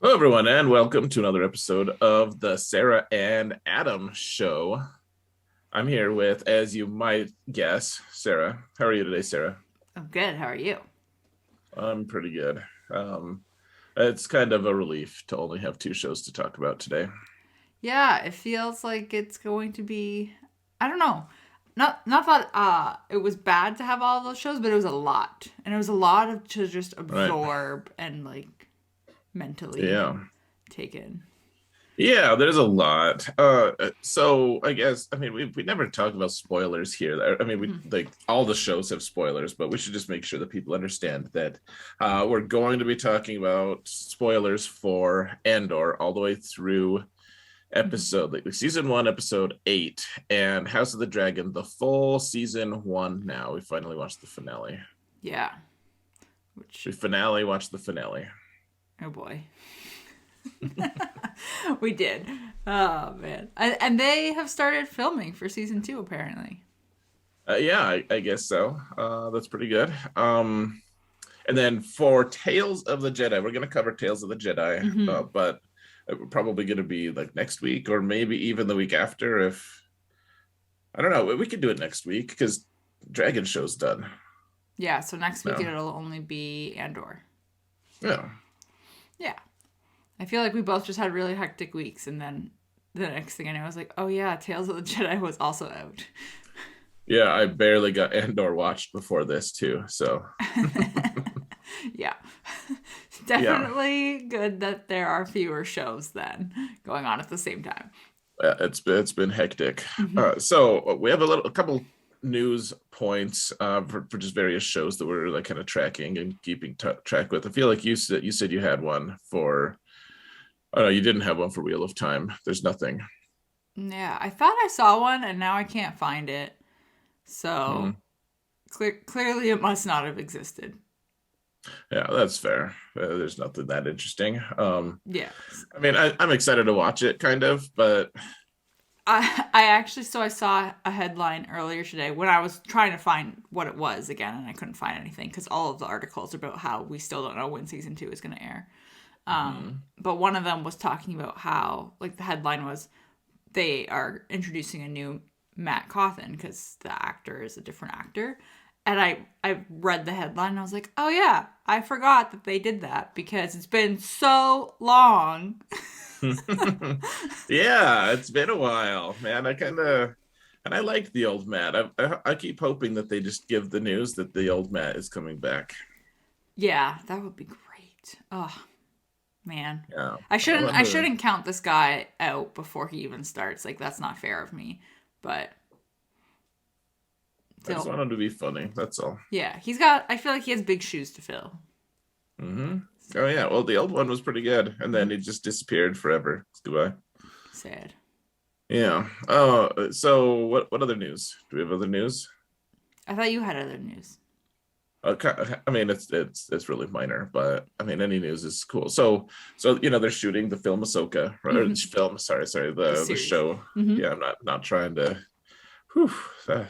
Hello, everyone, and welcome to another episode of the Sarah and Adam Show. I'm here with, as you might guess, Sarah. How are you today, Sarah? I'm good. How are you? I'm pretty good. Um, it's kind of a relief to only have two shows to talk about today. Yeah, it feels like it's going to be. I don't know. Not that it was bad to have all of those shows, but it was a lot, and it was a lot of to just Right. absorb and like mentally Yeah. take in. Yeah, there's a lot. So I guess we never talk about spoilers here. I mean, we Mhm. like all the shows have spoilers, but we should just make sure that people understand that we're going to be talking about spoilers for Andor all the way through Mhm. episode, like season one, episode 8, and House of the Dragon, the full season one. Now we finally watched the finale. Yeah, which We finale watched the finale. oh boy, we did. Oh man, and they have started filming for season 2 apparently. Yeah, I guess so. That's pretty good. And then for Tales of the Jedi, we're going to cover Tales of the Jedi, Hmm. but we're probably going to be like next week or maybe even the week after. If I don't know, we could do it next week because Dragon Show's done. Yeah, so next week No, it'll only be Andor. yeah, Yeah. I feel like we both just had really hectic weeks, and then the next thing I know, I was like, "Oh yeah, Tales of the Jedi was also out." yeah. I barely got Andor watched before this too, so Yeah, yeah. definitely good that there are fewer shows then going on at the same time. It's been hectic. Hmm. So we have a couple news points for just various shows that we're like kind of tracking and keeping track with. I feel like you said you had one for. Oh no, you didn't have one for Wheel of Time. There's nothing. Yeah, I thought I saw one, and now I can't find it. Hmm. So clearly, it must not have existed. Yeah, that's fair. There's nothing that interesting. Yeah, I'm excited to watch it, kind of, but I actually I saw a headline earlier today when I was trying to find what it was again, and I couldn't find anything because all of the articles about how we still don't know when season 2 is going to air. mhm. But one of them was talking about how, like, the headline was they are introducing a new Matt Cawthon because the actor is a different actor. And I read the headline and I was like, oh yeah, I forgot that they did that because it's been so long. Yeah, it's been a while, man. I like the old Matt. I keep hoping that they just give the news that the old Matt is coming back. Yeah, that would be great. Oh man, Yeah, I I shouldn't I wonder. shouldn't count this guy out before he even starts. Like that's not fair of me. But I just still, want him to be funny. That's all. yeah, he's got. I feel like he has big shoes to fill. Hmm. Oh yeah. Well, the old one was pretty good, and then Mm-hmm. he just disappeared forever. Goodbye. Sad. Yeah. Oh, so what other news? Do we have other news? I thought you had other news. I mean, it's really minor, but I mean, any news is cool. So they're shooting the film Ahsoka, or the Mm-hmm. film. Sorry, The the series. show. Mm-hmm. Yeah, I'm not trying to. Whew, uh,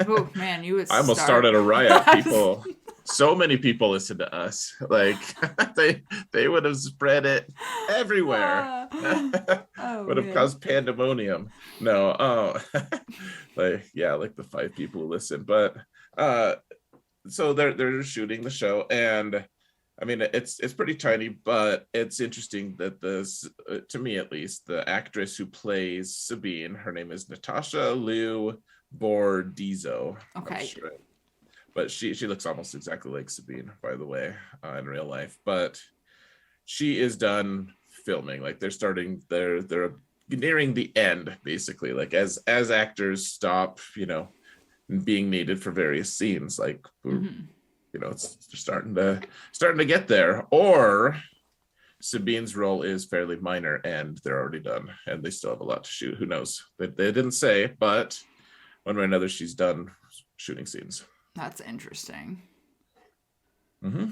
Oh man, you would I almost start. started a riot. So many people listen to us. Like they would have spread it everywhere. Oh Would have man. caused pandemonium. No, like yeah, like the 5 people who listen. But uh, so they're shooting the show, and I mean it's pretty tiny, but it's interesting that this, to me at least, the actress who plays Sabine, her name is Natasha Liu Bordizzo. I'm Okay. sure, but she looks almost exactly like Sabine, by the way, in real life. But she is done filming. Like they're nearing the end, basically. Like as actors stop, being needed for various scenes. Like Mm-hmm. it's starting to get there. Or Sabine's role is fairly minor and they're already done and they still have a lot to shoot. Who knows? They didn't say, but one way or another, she's done shooting scenes. That's interesting. Mm-hmm.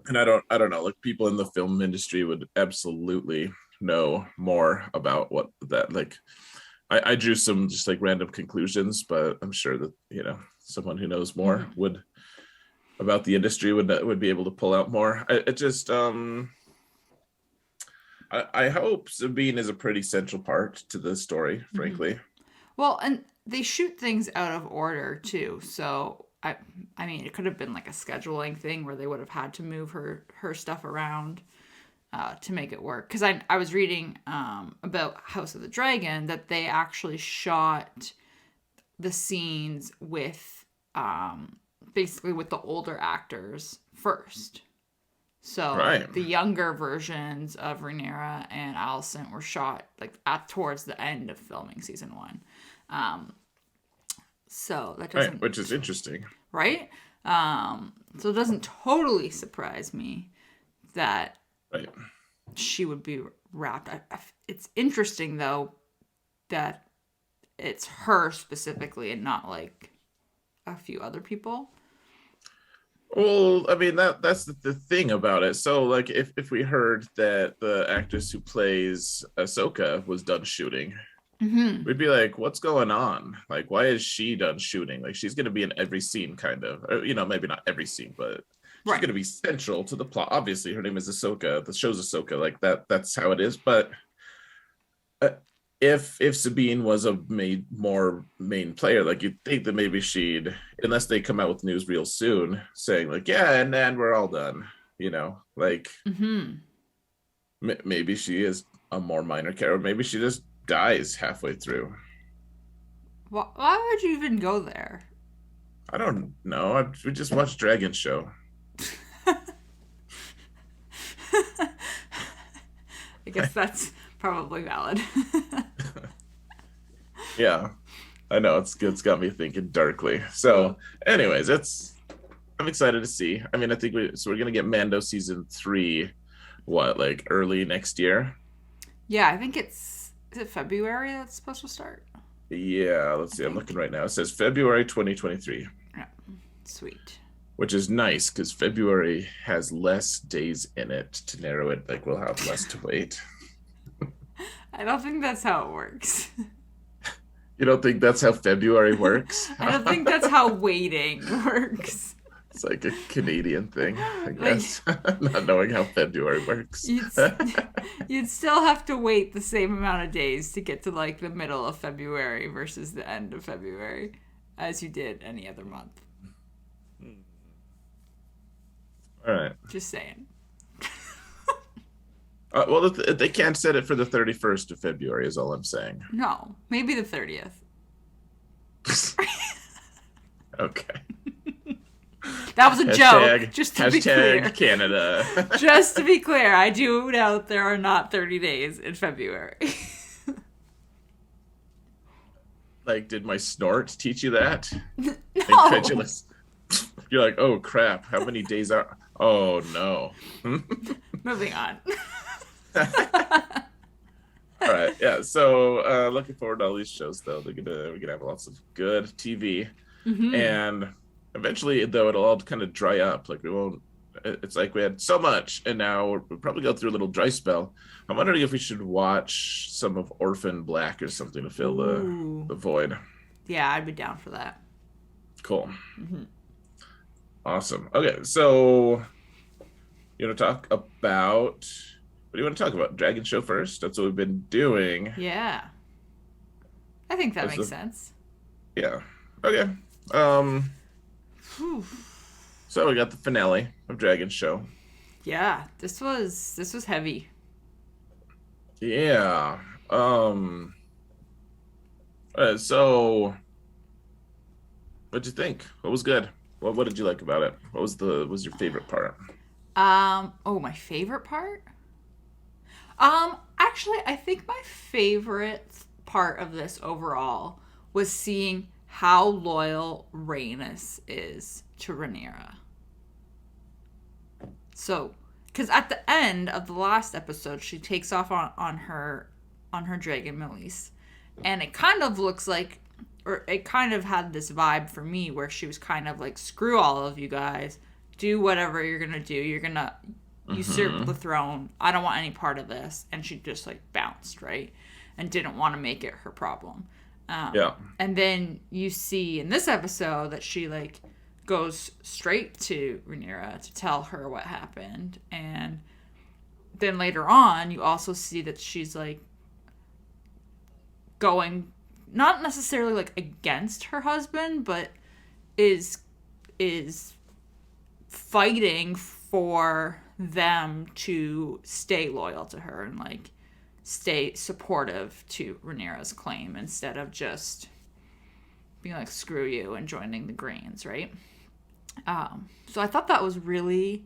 And I don't know. Like people in the film industry would absolutely know more about what that like. I drew some just like random conclusions, but I'm sure that someone who knows more Mm-hmm. would about the industry would be able to pull out more. It just I hope Sabine is a pretty central part to the story, frankly. Well, and they shoot things out of order too. So I mean, it could have been like a scheduling thing where they would have had to move her stuff around to make it work. Because I was reading about House of the Dragon that they actually shot the scenes with basically with the older actors first. So Right. the younger versions of Rhaenyra and Alicent were shot like towards the end of filming season 1. So that doesn't Right, which is interesting. right. So it doesn't totally surprise me that Right. she would be wrapped. It's interesting though that it's her specifically and not like a few other people. Well, I mean that's the thing about it. So like if we heard that the actress who plays Ahsoka was done shooting, we'd be like, what's going on? Like, why is she done shooting? Like, she's gonna be in every scene, kind of. Or, maybe not every scene, but she's Right. gonna be central to the plot. Obviously, her name is Ahsoka. The show's Ahsoka. Like that's how it is. But uh, if Sabine was a more main player, like you'd think that maybe she'd, unless they come out with news real soon saying like, yeah, and then we're all done, like maybe she is a more minor character. Maybe she just dies halfway through. Why would you even go there? I don't know. We just watched Dragon Show. I guess that's probably valid. Yeah, I know it's got me thinking darkly. So, anyways, I'm excited to see. I mean, I think we're gonna get Mando season 3, like early next year. Yeah, I think is it February that's supposed to start? Yeah, let's see. I'm looking right now. It says February 2023, Yeah, sweet. which is nice because February has less days in it to narrow it. Like we'll have less to wait. I don't think that's how it works. You don't think that's how February works? I don't think that's how waiting works. It's like a Canadian thing, I guess. Not knowing how February works. You'd still have to wait the same amount of days to get to like the middle of February versus the end of February as you did any other month. All right. Just saying. Well, they can't set it for the 31st of February, is all I'm saying. No, maybe the 30th. Okay. That was a joke. Just to be clear. Canada. Just to be clear, I do know there are not 30 days in February. Like, did my snort teach you that? No. Incredulous. You're like, oh crap, how many days are? Oh no. Moving on. All right, yeah. So looking forward to all these shows, though. We're gonna have lots of good TV, and eventually, though, it'll all kind of dry up. Like we won't. It's like we had so much, and now we'll probably go through a little dry spell. I'm wondering if we should watch some of Orphan Black or something to fill the void. Yeah, I'd be down for that. Cool. Awesome. Okay, so you want to talk about? What do you want to talk about? Dragon Show first? That's what we've been doing. Yeah. I think that makes sense. Yeah. Okay. So we got the finale of Dragon Show. Yeah, this was heavy. Yeah. So what'd you think? What was good? What did you like about it? What was your favorite part? My favorite part? Actually, I think my favorite part of this overall was seeing how loyal Rhaenys is to Rhaenyra. So, because at the end of the last episode, she takes off on her dragon Melise, and it kind of looks like, or it kind of had this vibe for me where she was kind of like, screw all of you guys, do whatever you're gonna do, you're gonna usurp the throne, I don't want any part of this, and she just like bounced, right, and didn't want to make it her problem. Yeah. And then you see in this episode that she like goes straight to Rhaenyra to tell her what happened, and then later on, you also see that she's like going not necessarily like against her husband, but is fighting for them to stay loyal to her and like stay supportive to Rhaenyra's claim instead of just being like screw you and joining the Greens, right? So I thought that was really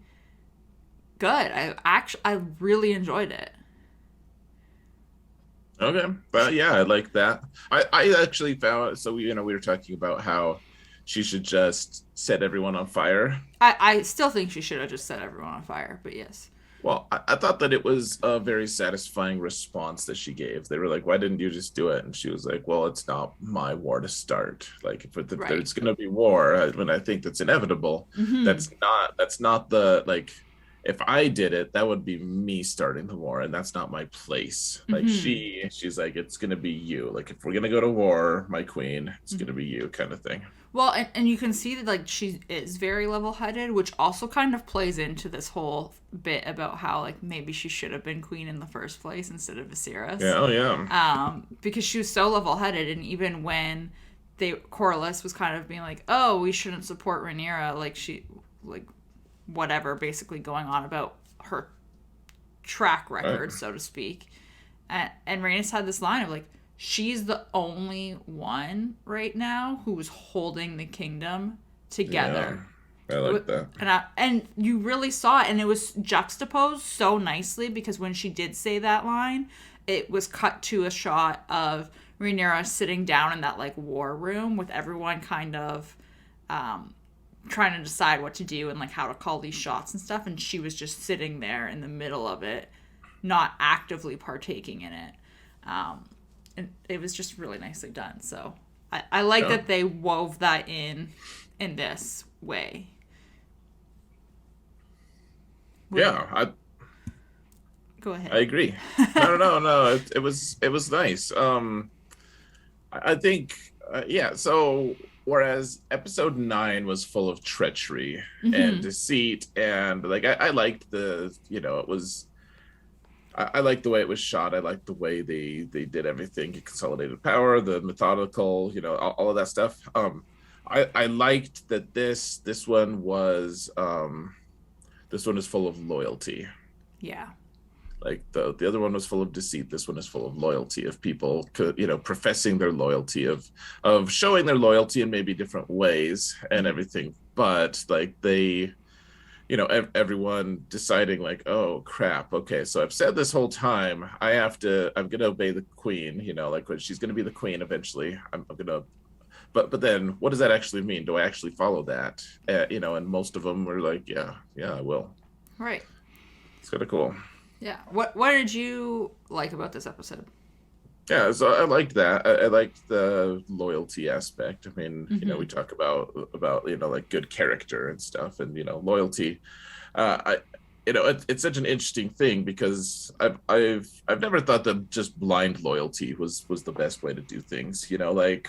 good. I really enjoyed it. Okay, but yeah, I like that. I actually found, so we were talking about how she should just set everyone on fire. I still think she should have just set everyone on fire, but yes. Well, I thought that it was a very satisfying response that she gave. They were like, "Why didn't you just do it?" And she was like, "Well, it's not my war to start. Like, if Right. there's going to be war, when I think that's inevitable, Mm-hmm. that's not the like. If I did it, that would be me starting the war, and that's not my place. Like Mm-hmm. she's like, it's going to be you. Like, if we're going to go to war, my queen, it's going to Mm-hmm. be you, kind of thing." Well, and you can see that like she is very level-headed, which also kind of plays into this whole bit about how like maybe she should have been queen in the first place instead of Viserys, Yeah. Oh yeah. because she was so level-headed, and even when Corlys was kind of being like, "Oh, we shouldn't support Rhaenyra," like she like whatever, basically going on about her track Right. record, so to speak, and Rhaenys had this line of like, she's the only one right now who is holding the kingdom Yeah. together. I like that. And you really saw it, and it was juxtaposed so nicely because when she did say that line, it was cut to a shot of Rhaenyra sitting down in that like war room with everyone kind of trying to decide what to do and like how to call these shots and stuff, and she was just sitting there in the middle of it, not actively partaking in it. And it was just really nicely done. So I like Yeah. that they wove that in this way. What do you Yeah. go I ahead? agree. No. It was nice. I think, yeah. So whereas episode 9 was full of treachery and Mm-hmm. deceit, and like I liked it was. I liked the way it was shot. I liked the way they did everything. Consolidated power, the methodical, all of that stuff. I liked that this one is full of loyalty. Yeah. Like the other one was full of deceit. This one is full of loyalty, of people professing their loyalty, of showing their loyalty in maybe different ways and Mm-hmm. everything, but like everyone deciding like, oh crap, okay, so I've said this whole time I'm gonna obey the queen, like when she's gonna be the queen eventually. I'm gonna, but then what does that actually mean? Do I actually follow that? And most of them were like, yeah, I will. Right. It's kind of cool. Yeah. What did you like about this episode? Yeah, so I liked that. I liked the loyalty aspect. I mean, Mm-hmm. we talk about like good character and stuff, and loyalty. I it's such an interesting thing because I've never thought that just blind loyalty was the best way to do things. Like,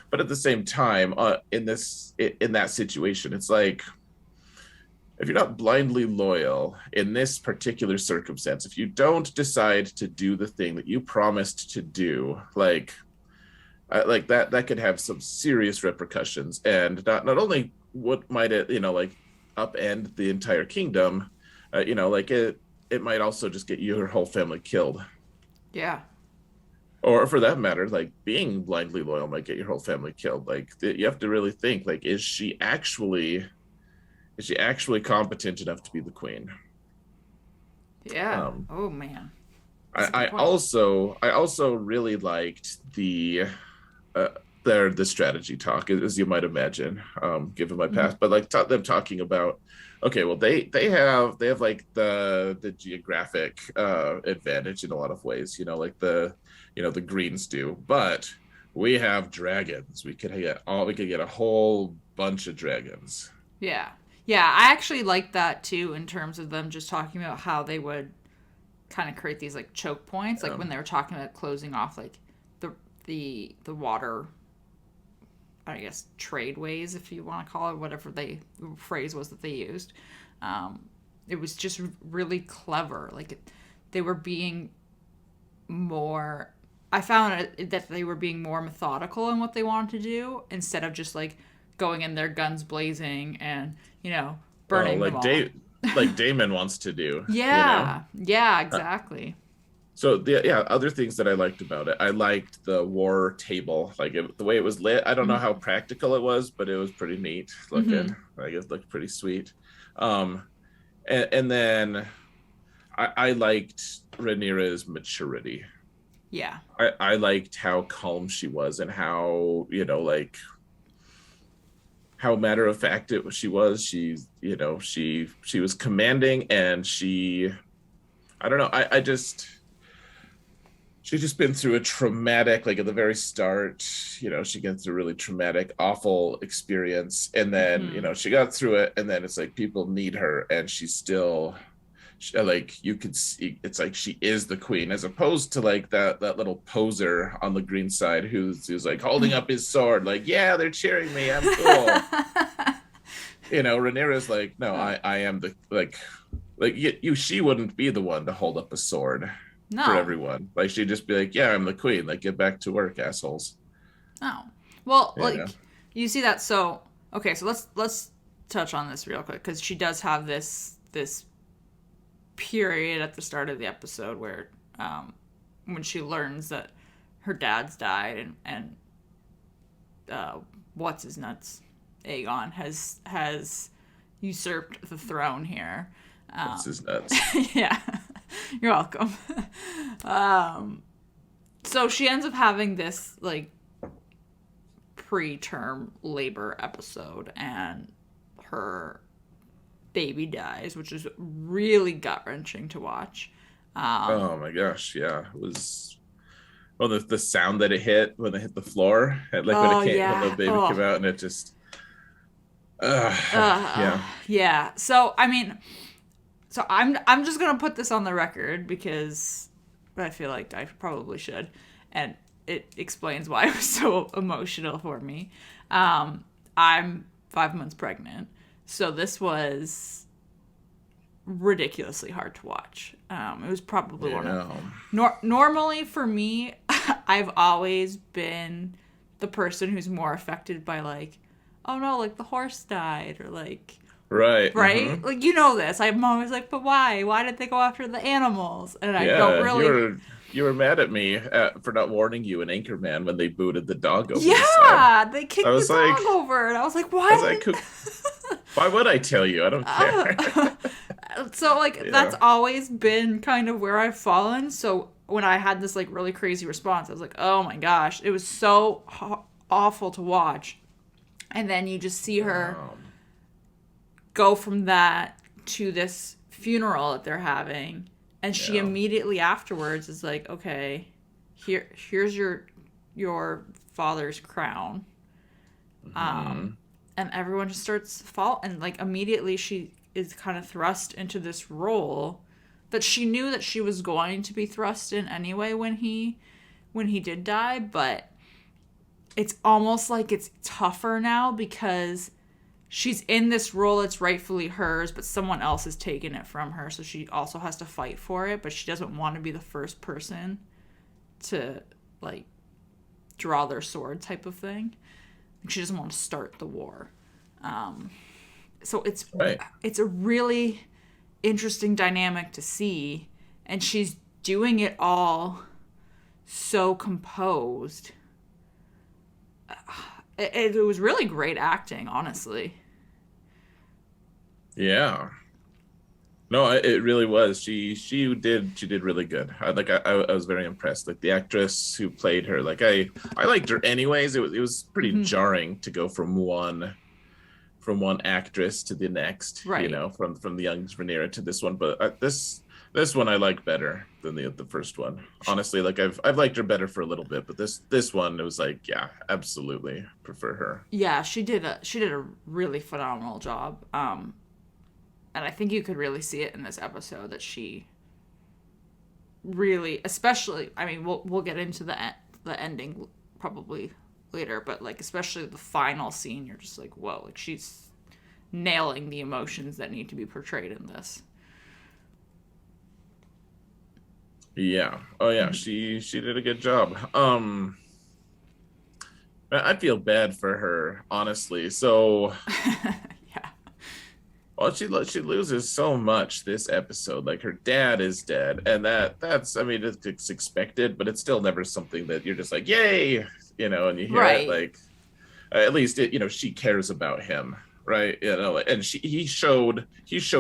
but at the same time, in that situation, it's like, if you're not blindly loyal in this particular circumstance, if you don't decide to do the thing that you promised to do, like that could have some serious repercussions, and not only what might it like upend the entire kingdom, like it might also just get your whole family killed, Yeah. or for that matter, like being blindly loyal might get your whole family killed. Like you have to really think, like, is she actually competent enough to be the queen? Yeah. Um, Oh man. That's a I, good I point. also I also really liked uh, the strategy talk, as you might imagine, given my Mm-hmm. past. But like them talking about, okay, well they have like the geographic advantage in a lot of ways, like the Greens do, but we have dragons. We could get a whole bunch of dragons. Yeah. Yeah, I actually like that too in terms of them just talking about how they would kind of create these like choke points, like when they were talking about closing off like the the water, I guess tradeways, if you want to call it, whatever the phrase was that they used. Um, it was just really clever. Like they were being more. I found that they were being more methodical in what they wanted to do instead of just like going in there guns blazing and Well, burning them all. like Damon wants to do, Yeah, yeah, Uh, exactly. So other things that I liked about it, I liked the war table, like the way it was lit. I don't know how practical it was, but it was pretty neat Mm-hmm. looking. Like it looked pretty sweet. Um, and then I liked Rhaenyra's maturity. Yeah. I liked how calm she was and how, like how matter of fact she was. She was commanding, and I don't know. She's just been through a traumatic, like at the very start, she gets through a really traumatic, awful experience. And then, Mm-hmm. she got through it. And then it's like people need her. And she's still, like, you could see it's like she is the queen, as opposed to like that little poser on the green side who's like holding up his sword, like, yeah, they're cheering me. I'm cool. Rhaenyra's like, no, I am the, like she wouldn't be the one to hold up a sword for No, everyone. Like she'd just be like, "Yeah, I'm the queen. Like get back to work, assholes." no. Well, You like know. you see that. So okay, so let's touch on this real quick because she does have this period at the start of the episode where when she learns that her dad's died and what's his nuts Aegon has usurped the throne here. What's his nuts? Yeah, you're welcome. So she ends up having this like preterm labor episode, and her baby dies, which is really gut wrenching to watch. Oh my gosh, yeah. It was well the sound that it hit when it hit the floor, and like when Oh it came when the yeah. baby came Oh. out, and it just Uh, yeah. yeah. So I mean, so I'm just gonna put this on the record because I feel like I probably should, and it explains why it was so emotional for me. I'm 5 months pregnant, so this was ridiculously hard to watch. It was probably one of Yeah. normally for me, I've always been the person who's more affected by like, oh no, like the horse died or like Right. right? Like this. I'm always like, but why? Why did they go after the animals? And I don't Yeah, really. you were mad at me for not warning you in Anchorman when they booted the dog over the side. Yeah, they I kicked the was like, dog over, and I was like, I was why like, why would I tell you? I don't care. So like that's Yeah. always been kind of where I've fallen. So when I had this like really crazy response, I was like, oh my gosh, it was so awful to watch. And then you just see her go from that to this funeral that they're having, and she Yeah. immediately afterwards is like, okay, here's your father's crown. Mhm. And everyone just starts fall, and like immediately she is kind of thrust into this role that she knew that she was going to be thrust in anyway when he did die, but it's almost like it's tougher now because she's in this role that's rightfully hers, but someone else has taken it from her, so she also has to fight for it, but she doesn't want to be the first person to like draw their sword type of thing. She doesn't want to start the war. So Right. it's a really interesting dynamic to see, and she's doing it all so composed. It was really great acting, honestly. Yeah. No, it really was. She did really good. I was very impressed. Like the actress who played her, like I liked her anyways. It was pretty Mm-hmm. jarring to go from one actress to the next, Right. from the young Rhaenyra to this one. But this one I like better than the first one. Honestly, like I've liked her better for a little bit, but this one it was like, yeah, absolutely prefer her. Yeah, she did a really phenomenal job. And I think you could really see it in this episode that she really, especially, I mean, we'll get into the ending probably later, but like especially the final scene, you're just like, whoa, like she's nailing the emotions that need to be portrayed in this. Yeah. Oh yeah, Mhm. she did a good job. I feel bad for her, honestly. So, Yeah. well, she loses so much this episode. Like her dad is dead, and that's I mean it's expected, but it's still never something that you're just like, yay, and you hear it. Right. Like at least she cares about him, right? And he showed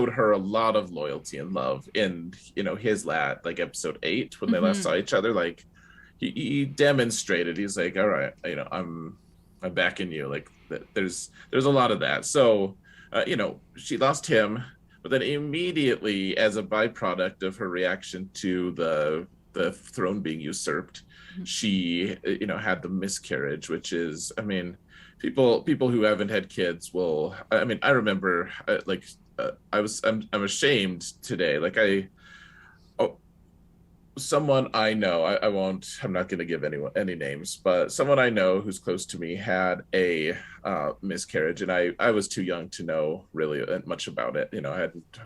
her a lot of loyalty and love in his like episode 8 when they last Mm-hmm. saw each other. Like he demonstrated, he's like, all right, I'm backing you. Like there's a lot of that. So she lost him, but then immediately, as a byproduct of her reaction to the throne being usurped, she had the miscarriage, which is, I mean, people who haven't had kids will, I mean, I remember, I'm ashamed today, like oh, someone I know, I'm not going to give anyone any names, but someone I know who's close to me had a miscarriage, and I was too young to know really much about it. I hadn't,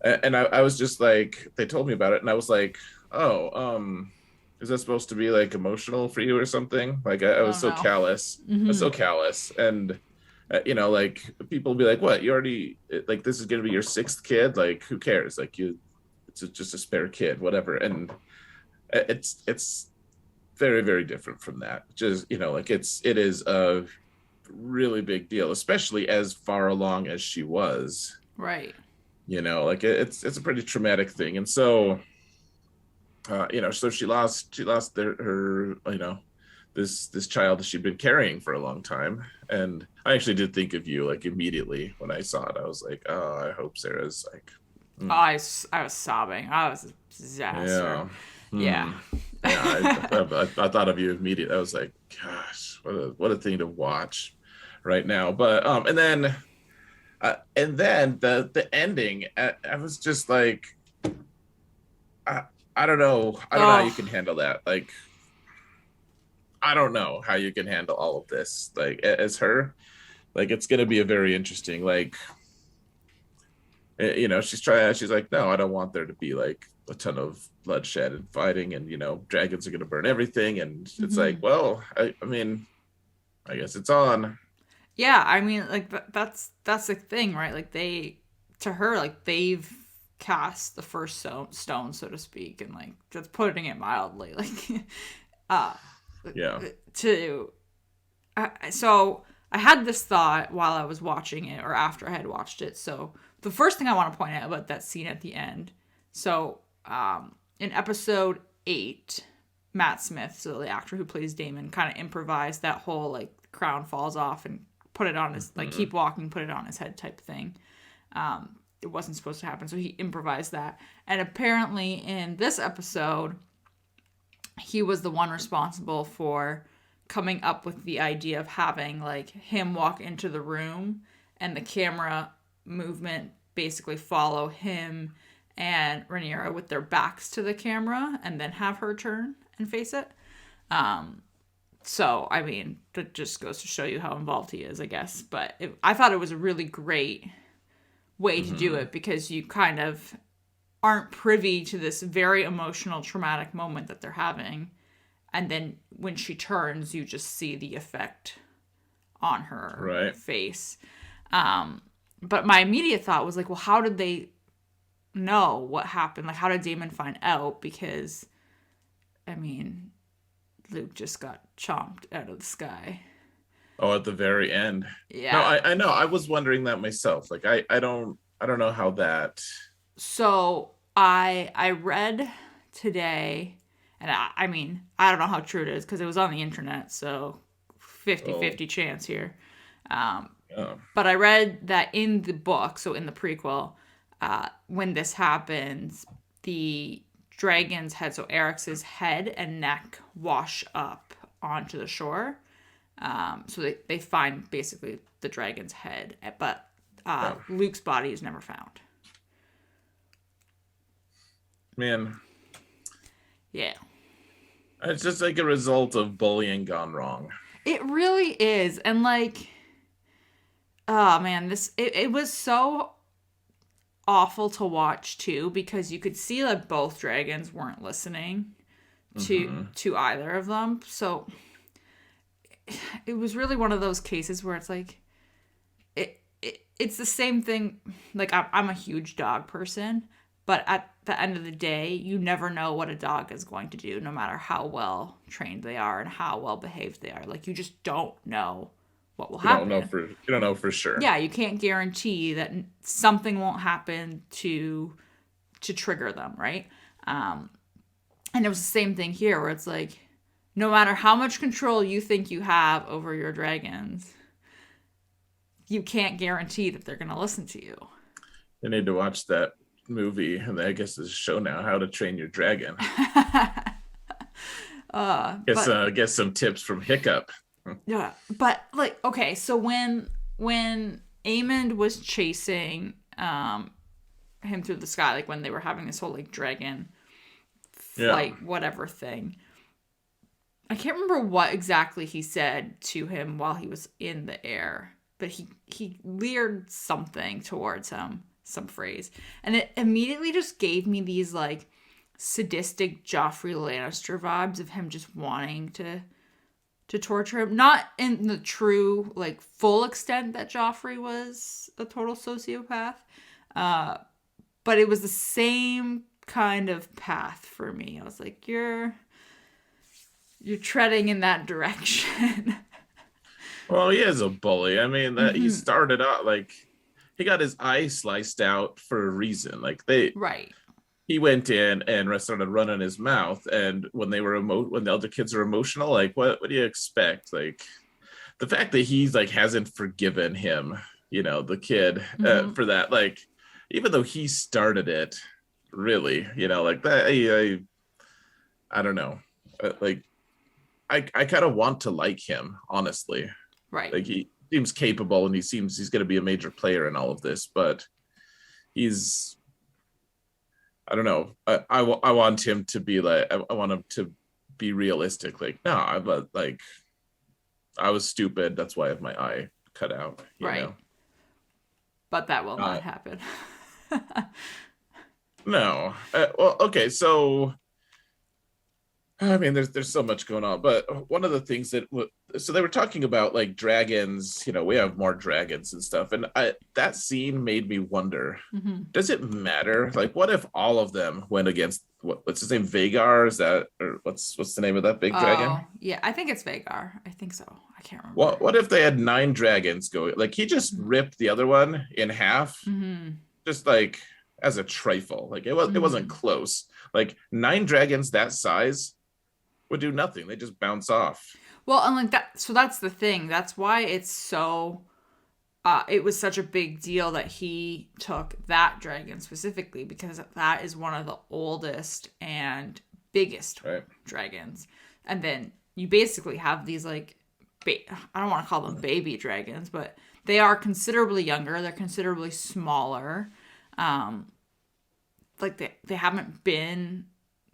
and I was just like, they told me about it, and I was like, oh, is that supposed to be like emotional for you or something? Like I was Oh so no. callous. I was Mm-hmm. so callous, and like people will be like, what? You already, like, this is gonna be your sixth kid? Like, who cares? Like it's just a spare kid, whatever. And it's very, very different from that. Just like it is a really big deal, especially as far along as she was. Right. Like it's a pretty traumatic thing, and so so she lost her this child that she'd been carrying for a long time. And I actually did think of you, like, immediately when I saw it. I was like, oh, I hope Sarah's like, Oh, mm, I was sobbing. I was a disaster. yeah, Yeah. hmm, yeah. I thought of you immediately. I was like, gosh, what a thing to watch right now. But and then the ending, I was just like, I, I don't know how you Oh, can handle that. Like, I don't know how you can handle all of this. Like, as her, like, it's gonna be a very interesting, like, she's like, no, I don't want there to be like a ton of bloodshed and fighting, and dragons are gonna burn everything. And it's like, hmm, well, I mean, I guess it's on. yeah. I mean, like that's the thing, right? Like to her, like they've cast the first stone, so to speak, and like just putting it mildly, like uh, Yeah. to so I had this thought while I was watching it or after I had watched it. So the first thing I want to point out about that scene at the end. So in episode 8, Matt Smith, so the actor who plays Damon, kind of improvised that whole like crown falls off and put it on his, like, Mhm. keep walking, put it on his head type thing. It wasn't supposed to happen, so he improvised that. And apparently in this episode, he was the one responsible for coming up with the idea of having like him walk into the room and the camera movement basically follow him and Rhaenyra with their backs to the camera and then have her turn and face it. So, I mean, that just goes to show you how involved he is, I guess. But I thought it was a really great way to do Mhm. it because you kind of aren't privy to this very emotional, traumatic moment that they're having. And then when she turns, you just see the effect on her Right. face. But my immediate thought was like, well, how did they know what happened? Like, how did Damon find out? Because, I mean, Luke just got chomped out of the sky. Oh, at the very end. No, Yeah. I know. I was wondering that myself. Like, I don't know how that. So I read today, and I mean, I don't know how true it is because it was on the internet, so 50 Oh, 50 chance here. Um, yeah. but I read that in the book, so in the prequel, when this happens, the dragon's head, so Eric's head and neck, wash up onto the shore. So they find basically the dragon's head, but Yeah. Luke's body is never found. Man, Yeah. it's just like a result of bullying gone wrong. It really is. And like, oh man, it was so awful to watch too, because you could see that both dragons weren't listening to either of them. So it was really one of those cases where it's like it's the same thing. Like, I'm a huge dog person, but at the end of the day, you never know what a dog is going to do, no matter how well trained they are and how well behaved they are. Like, you just don't know what will happen. You don't know for sure. Yeah, you can't guarantee that something won't happen to trigger them, right? And it was the same thing here, where it's like, no matter how much control you think you have over your dragons, you can't guarantee that they're going to listen to you. You need to watch that movie, and I guess it's a show now, How to Train Your Dragon. Get some tips from Hiccup. Yeah, but like, okay, so when Aemond was chasing him through the sky, like when they were having this whole like dragon flight whatever thing, I can't remember what exactly he said to him while he was in the air, but he leered something towards him, some phrase, and it immediately just gave me these like sadistic Joffrey Lannister vibes of him just wanting to torture him. Not in the true, like, full extent that Joffrey was a total sociopath, but it was the same kind of path for me. I was like, you're treading in that direction. Well, he is a bully. I mean, he started out, like, he got his eye sliced out for a reason. Like, Right. He went in and started running his mouth, and when when the other kids are emotional, like, what do you expect? Like, the fact that he's like hasn't forgiven him, the kid, for that, like, even though he started it, really, like that. I don't know, like, I kind of want to like him, honestly. Right. Like, he seems capable, and he's going to be a major player in all of this, but I don't know. I want him to be like, I want him to be realistic. Like, no, I was stupid. That's why I have my eye cut out. You know? But that will not happen. No. Well, okay. So, I mean, there's so much going on, but one of the things so they were talking about like dragons, we have more dragons and stuff. And that scene made me wonder, does it matter? Like, what if all of them went against what's his name? Vagar? Is that, or what's the name of that big dragon? Yeah, I think it's Vagar. I think so. I can't remember. What if they had 9 dragons go? Like, he just ripped the other one in half, just like as a trifle. Like, it wasn't close. Like, 9 dragons that size would do nothing. They just bounce off. Well, and like that, so that's the thing. That's why it's so it was such a big deal that he took that dragon specifically, because that is one of the oldest and biggest dragons. And then you basically have these like I don't want to call them baby dragons, but they are considerably younger, they're considerably smaller. Like they haven't been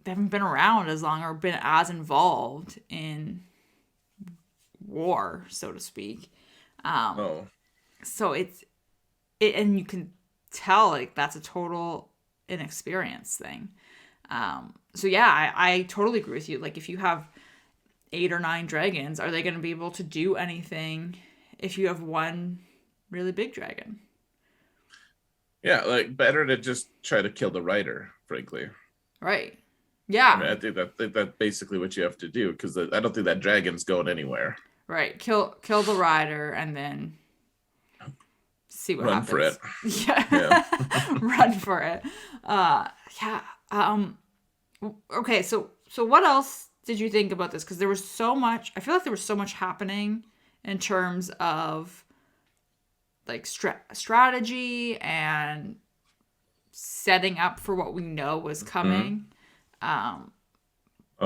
around as long or been as involved in war, so to speak. So and you can tell like that's a total inexperience thing. So yeah, I totally agree with you. Like, if you have 8 or 9 dragons, are they going to be able to do anything if you have one really big dragon? Yeah, like, better to just try to kill the rider, frankly. Right. Yeah. I mean, I think that's basically what you have to do, because I don't think that dragon's going anywhere. Right. Kill the rider and then see what happens. Run for it. Yeah. Run for it. Yeah. Okay, so what else did you think about this? Because there was so much, I feel like there was so much happening in terms of like strategy and setting up for what we know was coming. Oh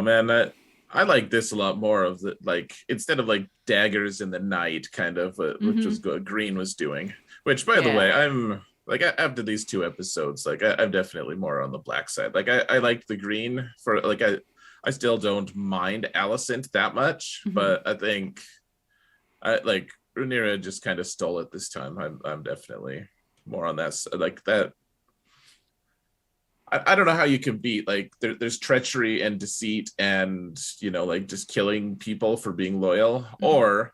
man, I like this a lot more of the, like, instead of like daggers in the night kind of, which was what Green was doing, which, by the way, I'm like, after these 2 episodes, like, I'm definitely more on the black side. Like, I liked the Green for, like, I still don't mind Alicent that much, but I think like Rhaenyra just kind of stole it this time. I'm definitely more on that, like, that I don't know how you can beat like there's treachery and deceit and like just killing people for being loyal, Mhm. or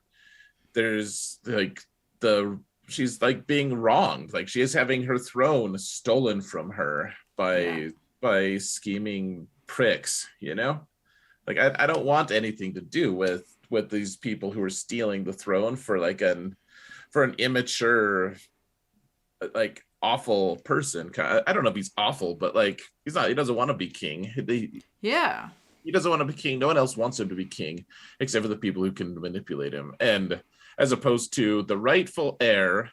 there's like the she's like being wronged, like she is having her throne stolen from her Yeah. by scheming pricks. Like I don't want anything to do with these people who are stealing the throne for like an immature, like awful person. I don't know if he's awful, but like he doesn't want to be king. Yeah. He doesn't want to be king. No one else wants him to be king except for the people who can manipulate him. And as opposed to the rightful heir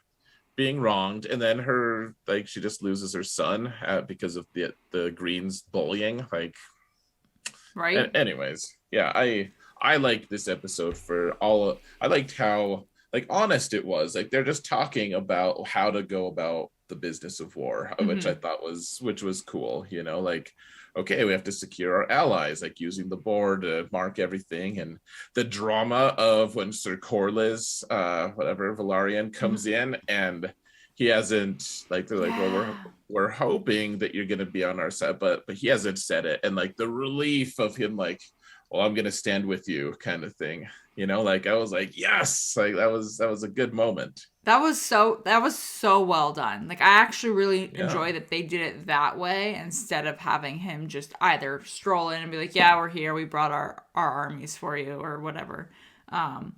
being wronged, and then her like she just loses her son because of the Greens bullying. Like, Right? anyways, yeah, I liked this episode for all. I liked how like honest it was. Like they're just talking about how to go about the business of war, which I Mhm. thought was cool. Like okay, we have to secure our allies, like using the board to mark everything, and the drama of when Sir Corlys, whatever Valarian Mhm. comes in and he hasn't like they're like, well, Yeah. we're hoping that you're going to be on our side, but he hasn't said it, and like the relief of him like, well, I'm going to stand with you kind of thing. Like I was like, yes, like that was a good moment. That was so well done. Like I actually really Yeah. enjoy that they did it that way instead of having him just either stroll in and be like, "Yeah, we're here. We brought our armies for you," or whatever. Um,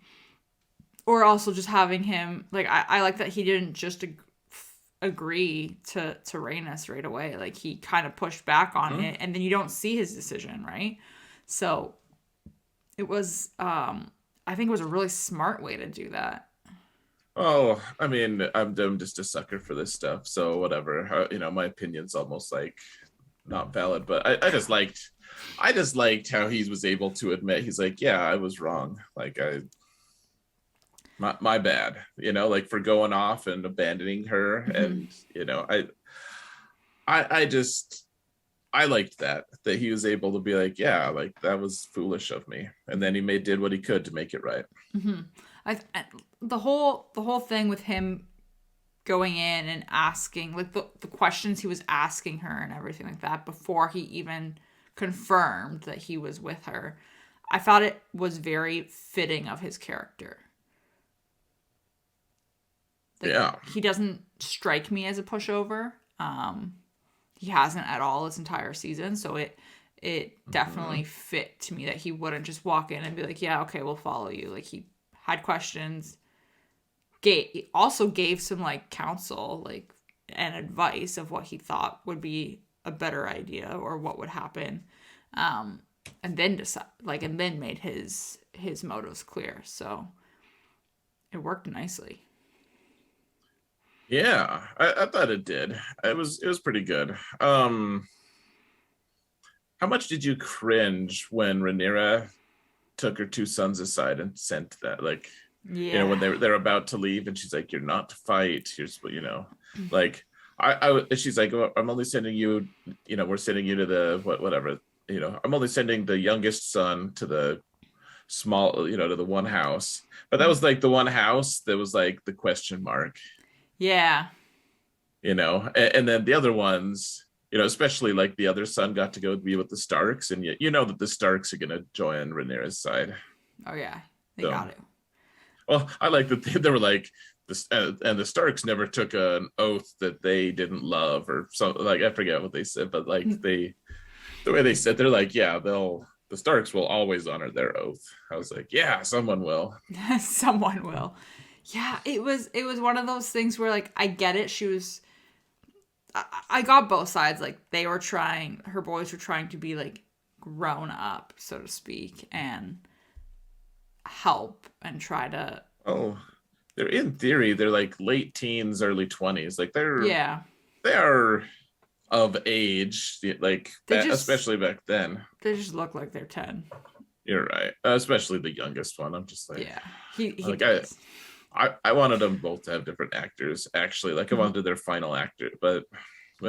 or also just having him like I like that he didn't just agree to Rhaenys right away. Like he kind of pushed back on Hmm? it, and then you don't see his decision, right? So it was, I think it was a really smart way to do that. Oh, I mean, I'm just a sucker for this stuff, so whatever. My opinion's almost like not valid, but I just liked how he was able to admit he's like, yeah, I was wrong. Like my bad, like for going off and abandoning her. Mm-hmm. And I just I liked that he was able to be like, yeah, like that was foolish of me, and then he did what he could to make it right. Mm-hmm. I the whole thing with him going in and asking like the questions he was asking her and everything like that before he even confirmed that he was with her. I thought it was very fitting of his character. Like Yeah. he doesn't strike me as a pushover. He hasn't at all this entire season, so it definitely Hmm. fit to me that he wouldn't just walk in and be like, "Yeah, okay, we'll follow you." Like he had questions, also gave some like counsel like and advice of what he thought would be a better idea or what would happen, um and then decide like and then made his motives clear, so it worked nicely. Yeah, I thought it did. It was pretty good. How much did you cringe when Rhaenyra took her two sons aside and sent that, like, when Yeah. they're about to leave, and she's like, "You're not to fight. Here's what like." She's like, "Oh, I'm only sending you. We're sending you to the whatever. I'm only sending the youngest son to the small, to the one house." But that was like the one house that was like the question mark. Yeah. And then the other ones, especially like the other son got to go be with the Starks, and you know that the Starks are going to join Rhaenyra's side. Oh yeah, they So, got it. well, I like that they were like this, and the Starks never took an oath that they didn't love or something. Like I forget what they said, but like the way they said, they're like, yeah, the Starks will always honor their oath. I was like, yeah, someone will. Someone will. Yeah, it was one of those things where like I get it. I got both sides. Like they were trying, her boys were trying to be like grown up, so to speak, and help and try to. Oh, they're in theory, they're like late teens, early 20s. Like Yeah, they are of age, like they just especially back then. they just look like they're 10. You're right, especially the youngest one. I'm just Yeah, he like I, does. I wanted them both to have different actors. Actually, like I Mm-hmm. wanted their final actor, but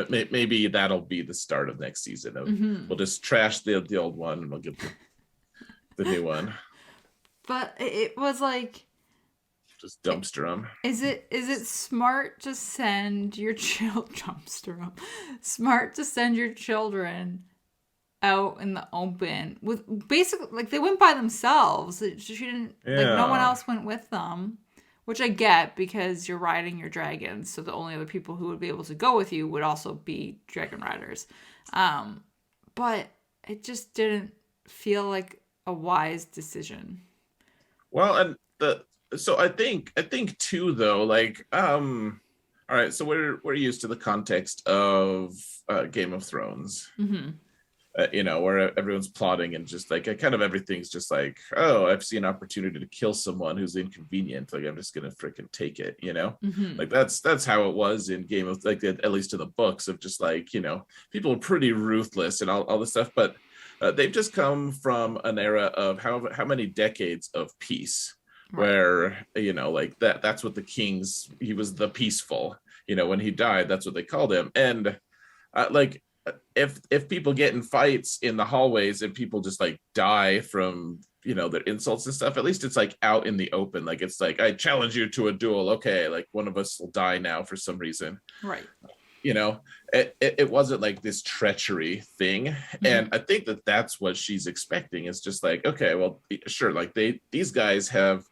maybe that'll be the start of next season. Of Mm-hmm. we'll just trash the old one and we'll get the new one. But it was like Just dumpster them. Is it smart to send your dumpster 'em. Smart to send your children out in the open with basically like they went by themselves. She didn't like no one Yeah. else went with them, which I get because you're riding your dragons, so the only other people who would be able to go with you would also be dragon riders. But it just didn't feel like a wise decision. Well, and the so I think too though, like all right, so we're used to the context of Game of Thrones. Mm-hmm. Where everyone's plotting and just like kind of everything's just like, oh, I've seen an opportunity to kill someone who's inconvenient. Like I'm just gonna freaking take it, Mm-hmm. Like that's how it was in Game of like at least in the books of just like people are pretty ruthless and all this stuff, but they've just come from an era of how many decades of peace Right. where like that's what the kings he was the peaceful when he died that's what they called him and like if people get in fights in the hallways and people just like die from their insults and stuff, at least it's like out in the open. Like it's like I challenge you to a duel. Okay, like one of us will die now for some reason. Right. You know, it wasn't like this treachery thing, Mm-hmm. and I think that's what she's expecting. It's just like okay, well, sure, like these guys have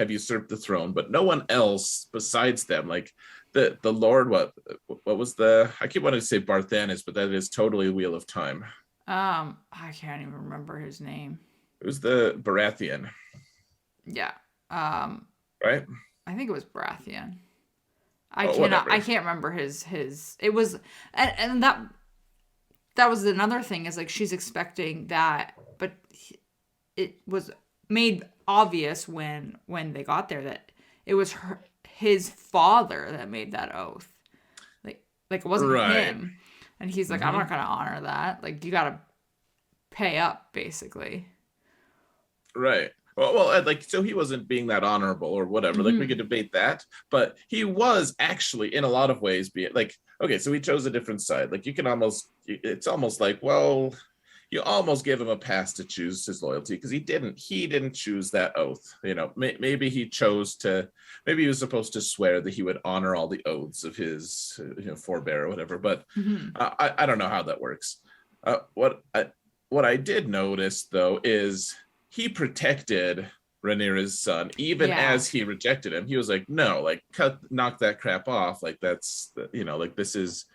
usurped the throne, but no one else besides them, like the Lord, what was the I keep wanting to say Barthanes, but that is totally Wheel of Time. I can't even remember his name. It was the Baratheon, Yeah. Um, right? I think it was Baratheon. Oh, I whatever. can't remember his it was and that was another thing is like she's expecting that but it was made obvious when they got there that it was his father that made that oath. Like it wasn't Right. him. And he's like I'm not Hmm. going to honor that. Like you got to pay up basically. Right. Well, like so he wasn't being that honorable or whatever. Like we could Mhm. debate that, but he was actually in a lot of ways being like okay. So he chose a different side. Like you can almost, it's almost like well, you almost give him a pass to choose his loyalty because he didn't choose that oath. Maybe he chose to. Maybe he was supposed to swear that he would honor all the oaths of his forebear or whatever. But Mhm. I don't know how that works. What I did notice though is he protected Rhaenyra's son even Yeah. as he rejected him. He was like, no, like knock that crap off. Like that's like this is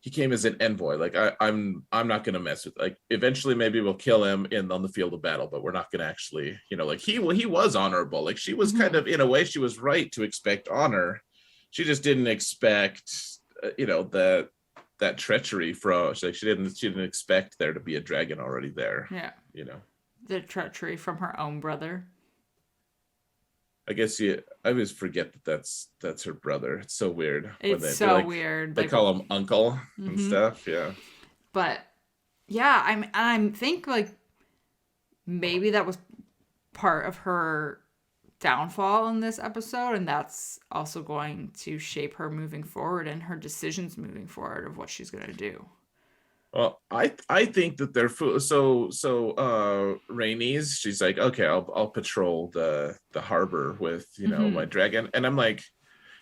he came as an envoy. Like I'm not gonna mess with like eventually maybe we'll kill him in on the field of battle, but we're not gonna actually like he was honorable. Like she was kind Mhm. of in a way she was right to expect honor. She just didn't expect that treachery from like she didn't expect there to be a dragon already there. Yeah. You know. The treachery from her own brother. I guess I always forget that that's her brother. It's so weird when It's they so like weird. they Like, call him uncle and hmm stuff. Yeah. but yeah, I'm think like maybe that was part of her downfall in this episode, and that's also going to shape her moving forward and her decisions moving forward of what she's gonna do. Well, I think that they're Rainey's, she's like, okay, I'll patrol the harbor with, my Hmm. dragon. And I'm like,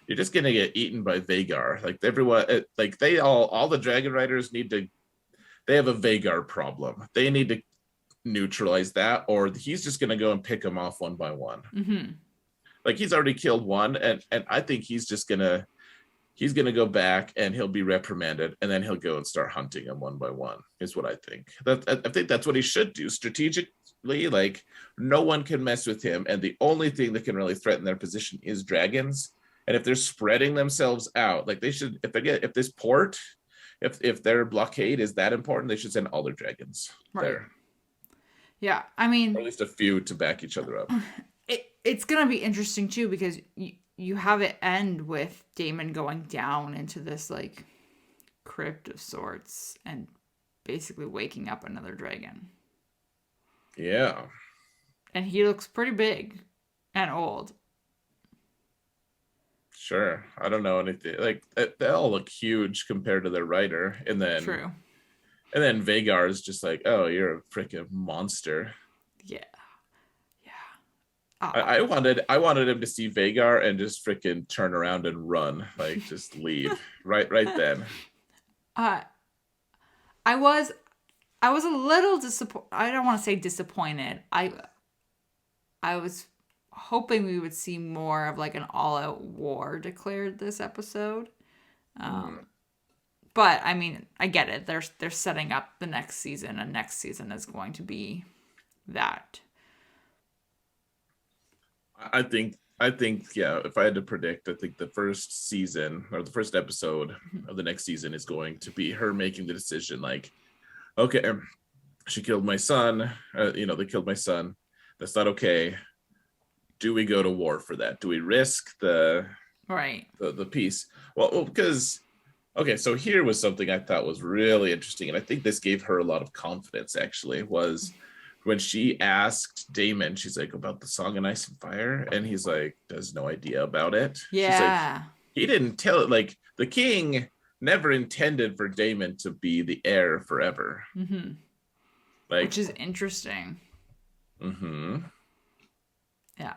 you're just gonna get eaten by Vagar. Like everyone like they all the dragon riders they have a Vagar problem. They need to neutralize that, or he's just gonna go and pick them off one by one. Hmm. Like he's already killed one, and I think he's gonna go back and he'll be reprimanded and then he'll go and start hunting them one by one is what I think. I think that's what he should do strategically. Like no one can mess with him and the only thing that can really threaten their position is dragons. And if they're spreading themselves out, like they should, if this port, if their blockade is that important, they should send all their dragons Right. there, Yeah. I or mean, at least a few to back each other up. it's gonna be interesting too because you have it end with Damon going down into this like crypt of sorts and basically waking up another dragon. Yeah. And he looks pretty big and old. Sure. I don't know anything. Like they all look huge compared to their writer, and then True. and then Vagar is just like, oh, you're a freaking monster. Yeah. Yeah. Oh, I wanted him to see Vagar and just freaking turn around and run, like just leave right then. uh, I was I was a little disappointed. I don't want to say disappointed. I was hoping we would see more of like an all-out war declared this episode. Mm. But I mean, I get it. They're setting up the next season, and next season is going to be that. I think yeah, if I had to predict, I think the first season or the first episode of the next season is going to be her making the decision like, okay, she killed my son, they killed my son. That's not okay. Do we go to war for that? Do we risk Right. the peace? Well, because okay, so here was something I thought was really interesting, and I think this gave her a lot of confidence. Actually, was when she asked Damon, she's like, about the Song of Ice and Fire, and he's like, does no idea about it. She's like, Yeah. he didn't tell it. Like the king never intended for Damon to be the heir forever. Mm-hmm. Which Like, is interesting. mm-hmm. Yeah.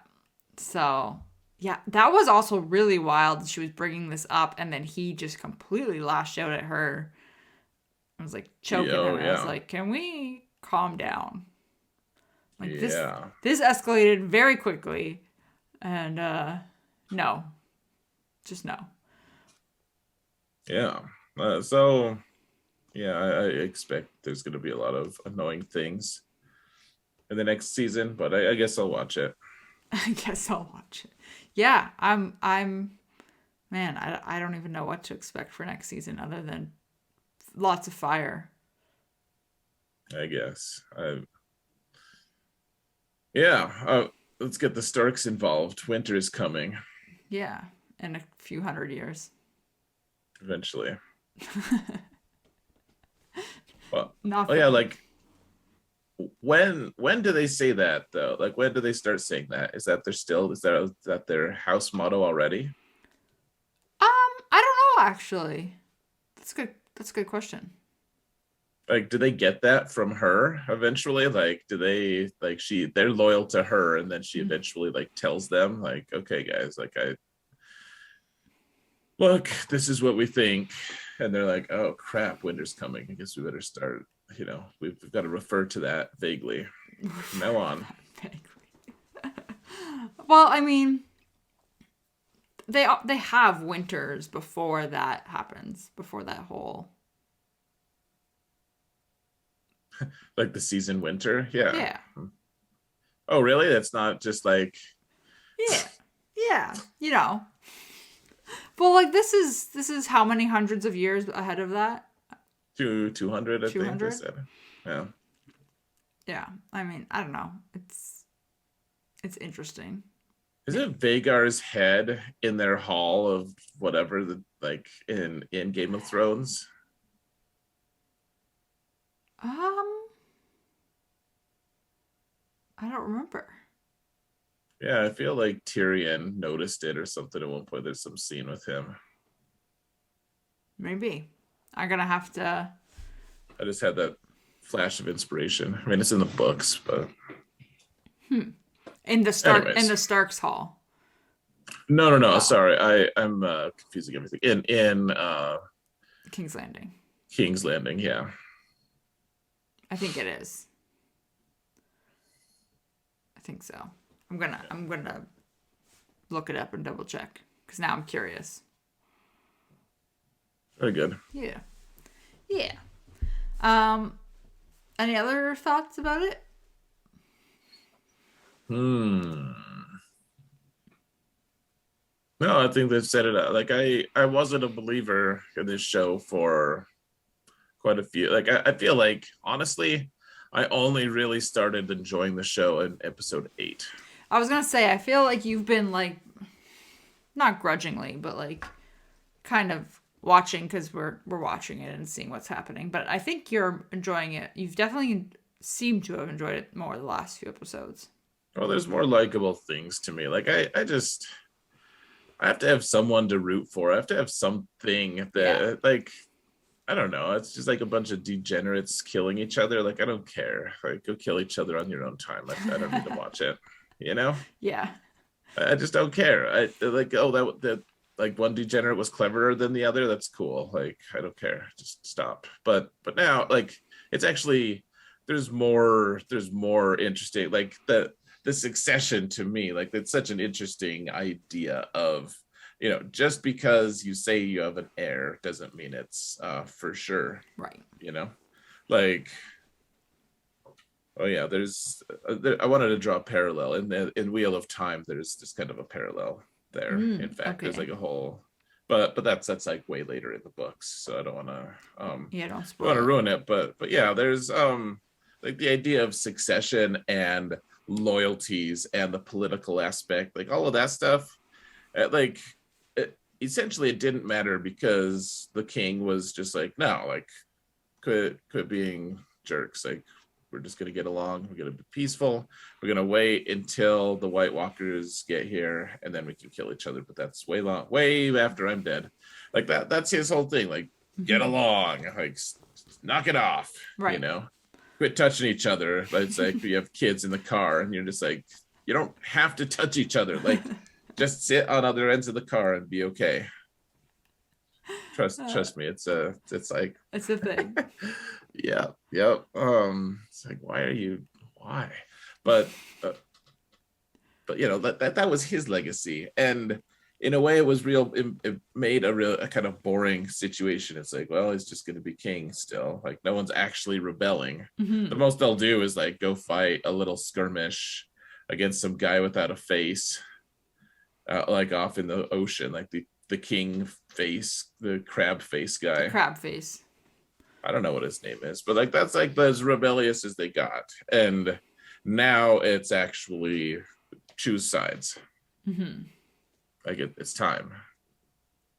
So, yeah, that was also really wild. She was bringing this up, and then he just completely lashed out at her. I was like choking him. I was Yeah, like, "Can we calm down?" Like yeah, this escalated very quickly, and no, just no. yeah. So yeah, I expect there's going to be a lot of annoying things in the next season, but I guess I'll watch it. I guess I'll watch it. Yeah, man. I don't even know what to expect for next season other than lots of fire. I guess. Yeah. Let's get the Starks involved. Winter is coming Yeah, in a few hundred years. eventually. Well, Not oh for yeah, long. like when do they say that though? Like when do they start saying that? Is that their house motto already? I don't know actually. That's good. That's a good question. Like do they get that from her eventually? Like do they like they're loyal to her and then she Mm. eventually like tells them like, okay guys, like I look, this is what we think. And they're like, oh crap, winter's coming. I guess we better start, we've got to refer to that vaguely from now on. Well, I mean, they have winters before that happens. Before that whole Like the season winter. Yeah. yeah Oh, really? That's not just like yeah yeah Well, like this is how many hundreds of years ahead of that? 200, I think they 200. said. Yeah. Yeah. I mean, I don't know. It's interesting. Isn't Vagar's head in their hall of whatever the like in Game of Thrones? Um, I don't remember. Yeah, I feel like Tyrion noticed it or something at one point. There's some scene with him. Maybe I'm gonna have to. I just had that flash of inspiration. I mean, it's in the books, but In the anyways. Starks Hall. No. Oh, Sorry, I'm confusing everything. In King's Landing. King's Landing. Yeah. I think it is. I think so. I'm gonna look it up and double check because now I'm curious. Very good. Yeah. Yeah. Um. Any other thoughts about it? Hmm. No, I think they've set it up. Like I wasn't a believer in this show for quite a few. Like I feel like honestly, I only really started enjoying the show in episode 8. I was gonna say I feel like you've been like not grudgingly, but like kind of watching because we're watching it and seeing what's happening. But I think you're enjoying it. You've definitely seemed to have enjoyed it more the last few episodes. Well, there's more likable things to me. Like I have to have someone to root for. I have to have something that like I don't know. It's just like a bunch of degenerates killing each other. Like I don't care. Like go kill each other on your own time. I don't need to watch it. you know? Yeah. I just don't care. I like, oh, that like one degenerate was cleverer than the other. That's cool. Like, I don't care. Just stop. But now, like, it's actually there's more interesting. Like the succession to me, like it's such an interesting idea of, just because you say you have an heir doesn't mean it's for sure. Right. Like, oh yeah, I wanted to draw a parallel in Wheel of Time. There's just kind of a parallel there. In fact, there's Okay. like a whole, but that's like way later in the books, so I Yeah, don't don't want to spoil it. ruin it. But yeah, there's like the idea of succession and loyalties and the political aspect, like all of that stuff. Like essentially, it didn't matter because the king was just like, no, like quit being jerks. Like, we're just going to get along. We're going to be peaceful. We're going to wait until the White Walkers get here, and then we can kill each other. But that's way after I'm dead. Like that's his whole thing. Like, get along. Like, knock it off. Right. Quit touching each other. But it's like you have kids in the car, and you're just like, you don't have to touch each other. Like, just sit on other ends of the car and be okay. Trust me. It's like, It's a thing. yeah, yep. It's like, why? But that was his legacy, and in a way, it was real. It made a kind of boring situation. It's like, well, he's just going to be king still. Like, no one's actually rebelling. The most they'll do is like go fight a little skirmish against some guy without a face, like off in the ocean, like the king face, the crab face The guy. crab face. I don't know what his name is, but like that's like as rebellious as they got. And now it's actually choose sides. Like it's time.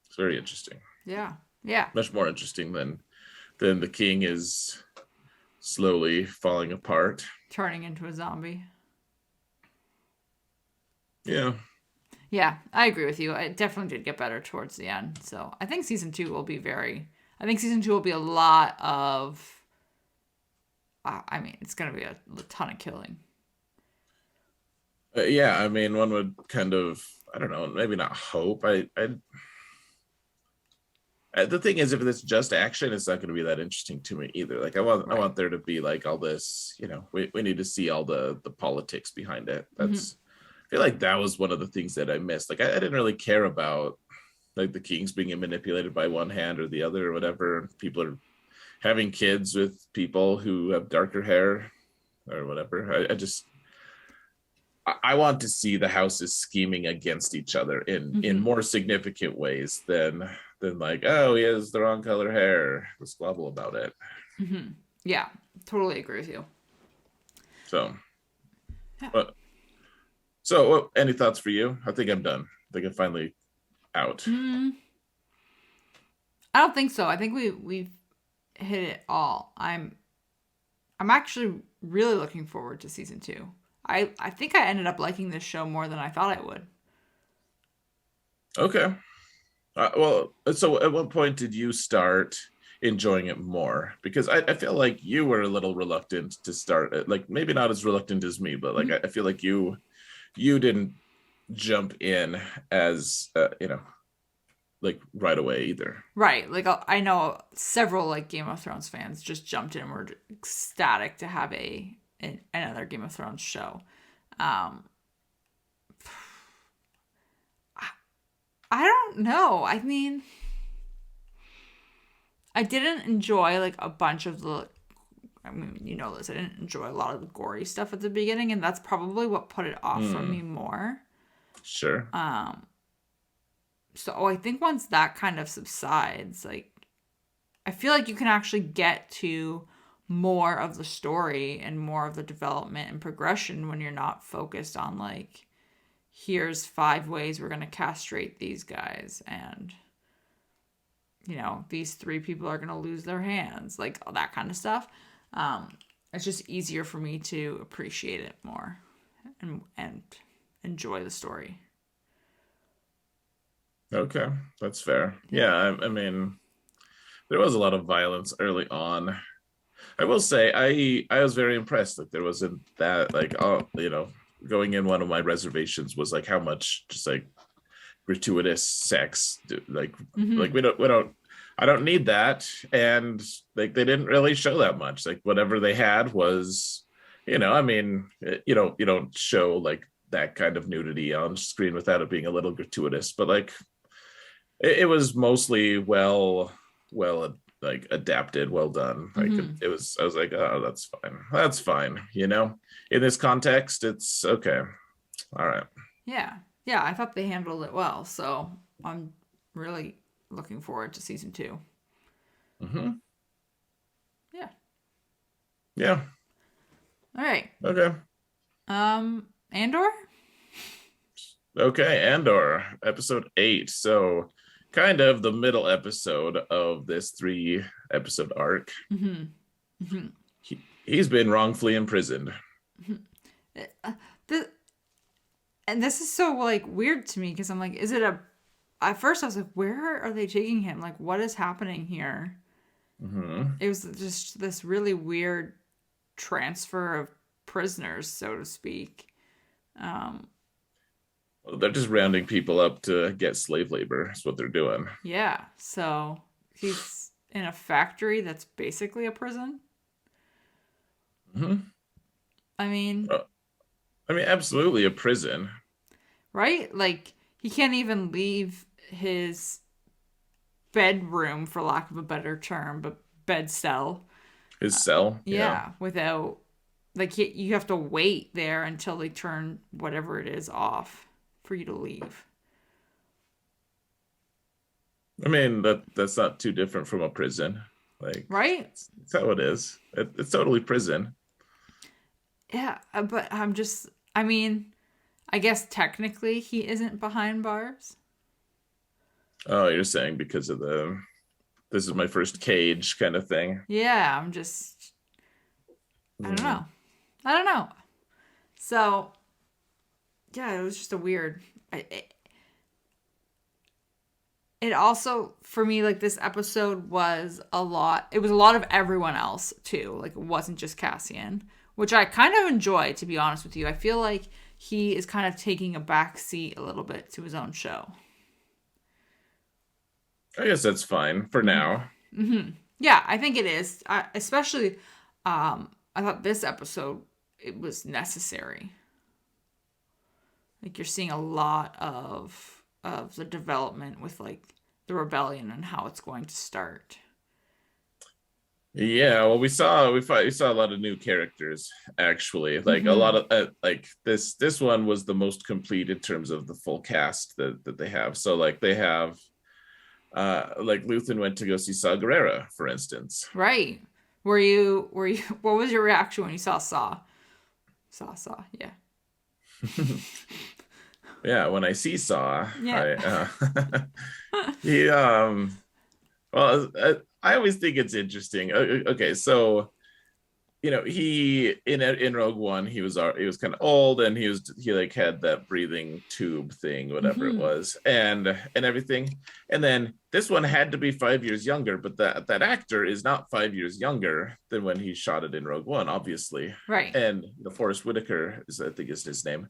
It's very interesting. Yeah. Yeah. Much more interesting than the king is slowly falling apart. Turning into a zombie. Yeah. Yeah, I agree with you. It definitely did get better towards the end. So I think season 2 will be a lot of. I mean, it's going to be a ton of killing. Yeah, I mean, one would kind of, I don't know, maybe not hope. The thing is, if it's just action, it's not going to be that interesting to me either. Like, I want there to be like all this, we need to see all the politics behind it. I feel like that was one of the things that I missed. Like, I didn't really care about like the kings being manipulated by one hand or the other or whatever. People are having kids with people who have darker hair or whatever. I want to see the houses scheming against each other in more significant ways than like, oh, he has the wrong color hair. Let's squabble about it. Yeah, totally agree with you. So, but so any thoughts for you? I think I'm done. I think I'm finally out. I don't think so. I think we've hit it all. I'm actually really looking forward to season 2. I think I ended up liking this show more than I thought I would. Okay. Well, so at what point did you start enjoying it more? Because I feel like you were a little reluctant to start it. Like, maybe not as reluctant as me, but like I feel like you didn't jump in as like right away either. Right. Like I know several like Game of Thrones fans just jumped in and were ecstatic to have another Game of Thrones show. I don't know. I mean, I didn't enjoy like a bunch of the. I mean, you know this. I didn't enjoy a lot of the gory stuff at the beginning, and that's probably what put it off from me more. Sure. So I think once that kind of subsides, like, I feel like you can actually get to more of the story and more of the development and progression when you're not focused on like, here's 5 ways we're going to castrate these guys, and these 3 people are going to lose their hands, like all that kind of stuff. It's just easier for me to appreciate it more and enjoy the story. Okay, that's fair. Yeah, I mean, there was a lot of violence early on. I will say, I was very impressed that there wasn't that like, oh, going in, one of my reservations was like how much just like gratuitous sex, like Mm-hmm. we don't I don't need that. And like they didn't really show that much. Like whatever they had was, I mean, you don't show like that kind of nudity on screen without it being a little gratuitous, but like it was mostly well like adapted, well done. Like Mm-hmm. it was, I was like, oh, that's fine, in this context it's okay. All right. Yeah. Yeah, I thought they handled it well. So I'm really looking forward to season 2. Mm-hmm. Yeah. Yeah. All right. Okay. Andor? Okay, Andor, episode 8. So, kind of the middle episode of this 3 episode arc. Mm-hmm. Mm-hmm. He's been wrongfully imprisoned. The, and this is so like weird to me because I'm like, is it a? At first, I was like, where are they taking him? Like, what is happening here? Mm-hmm. It was just this really weird transfer of prisoners, so to speak. Um, They're just rounding people up to get slave labor. That's what they're doing. yeah. So he's in a factory that's basically a prison. Mm-hmm. I mean, I mean, absolutely a prison. right? Like he can't even leave his bedroom, for lack of a better term, but bed cell. His cell. Yeah. Yeah, without like you have to wait there until they turn whatever it is off for you to leave. I mean, that's not too different from a prison. Like, Right? it's how it is. It's totally prison. Yeah, but I mean, I guess technically he isn't behind bars. Oh, you're saying because of this is my first cage kind of thing. Yeah, I don't Mm. know. I don't know. So, yeah, it was just a weird. It also, for me, like this episode was a lot. It was a lot of everyone else too. Like it wasn't just Cassian, which I kind of enjoy, to be honest with you. I feel like he is kind of taking a back seat a little bit to his own show. I guess that's fine for now. Mm-hmm. Yeah, I think it is. Especially, I thought this episode it was necessary. Like you're seeing a lot of the development with like the rebellion and how it's going to start. Yeah, well, we saw a lot of new characters actually. Like a lot Mm-hmm. of like this one was the most complete in terms of the full cast that they have. So like they have like Luthen went to go see Saw Gerrera, for instance. Right. Were you what was your reaction when you saw Saw? Saw, yeah. Yeah, when I see Saw, Yeah. I he well I always think it's interesting. Okay, so he in Rogue One he was kind of old, and he like had that breathing tube thing, whatever it Mm-hmm. was, and everything. And then this one had to be 5 years younger, but that actor is not 5 years younger than when he shot it in Rogue One, obviously. Right. And Forrest Whitaker is, I think, is his name.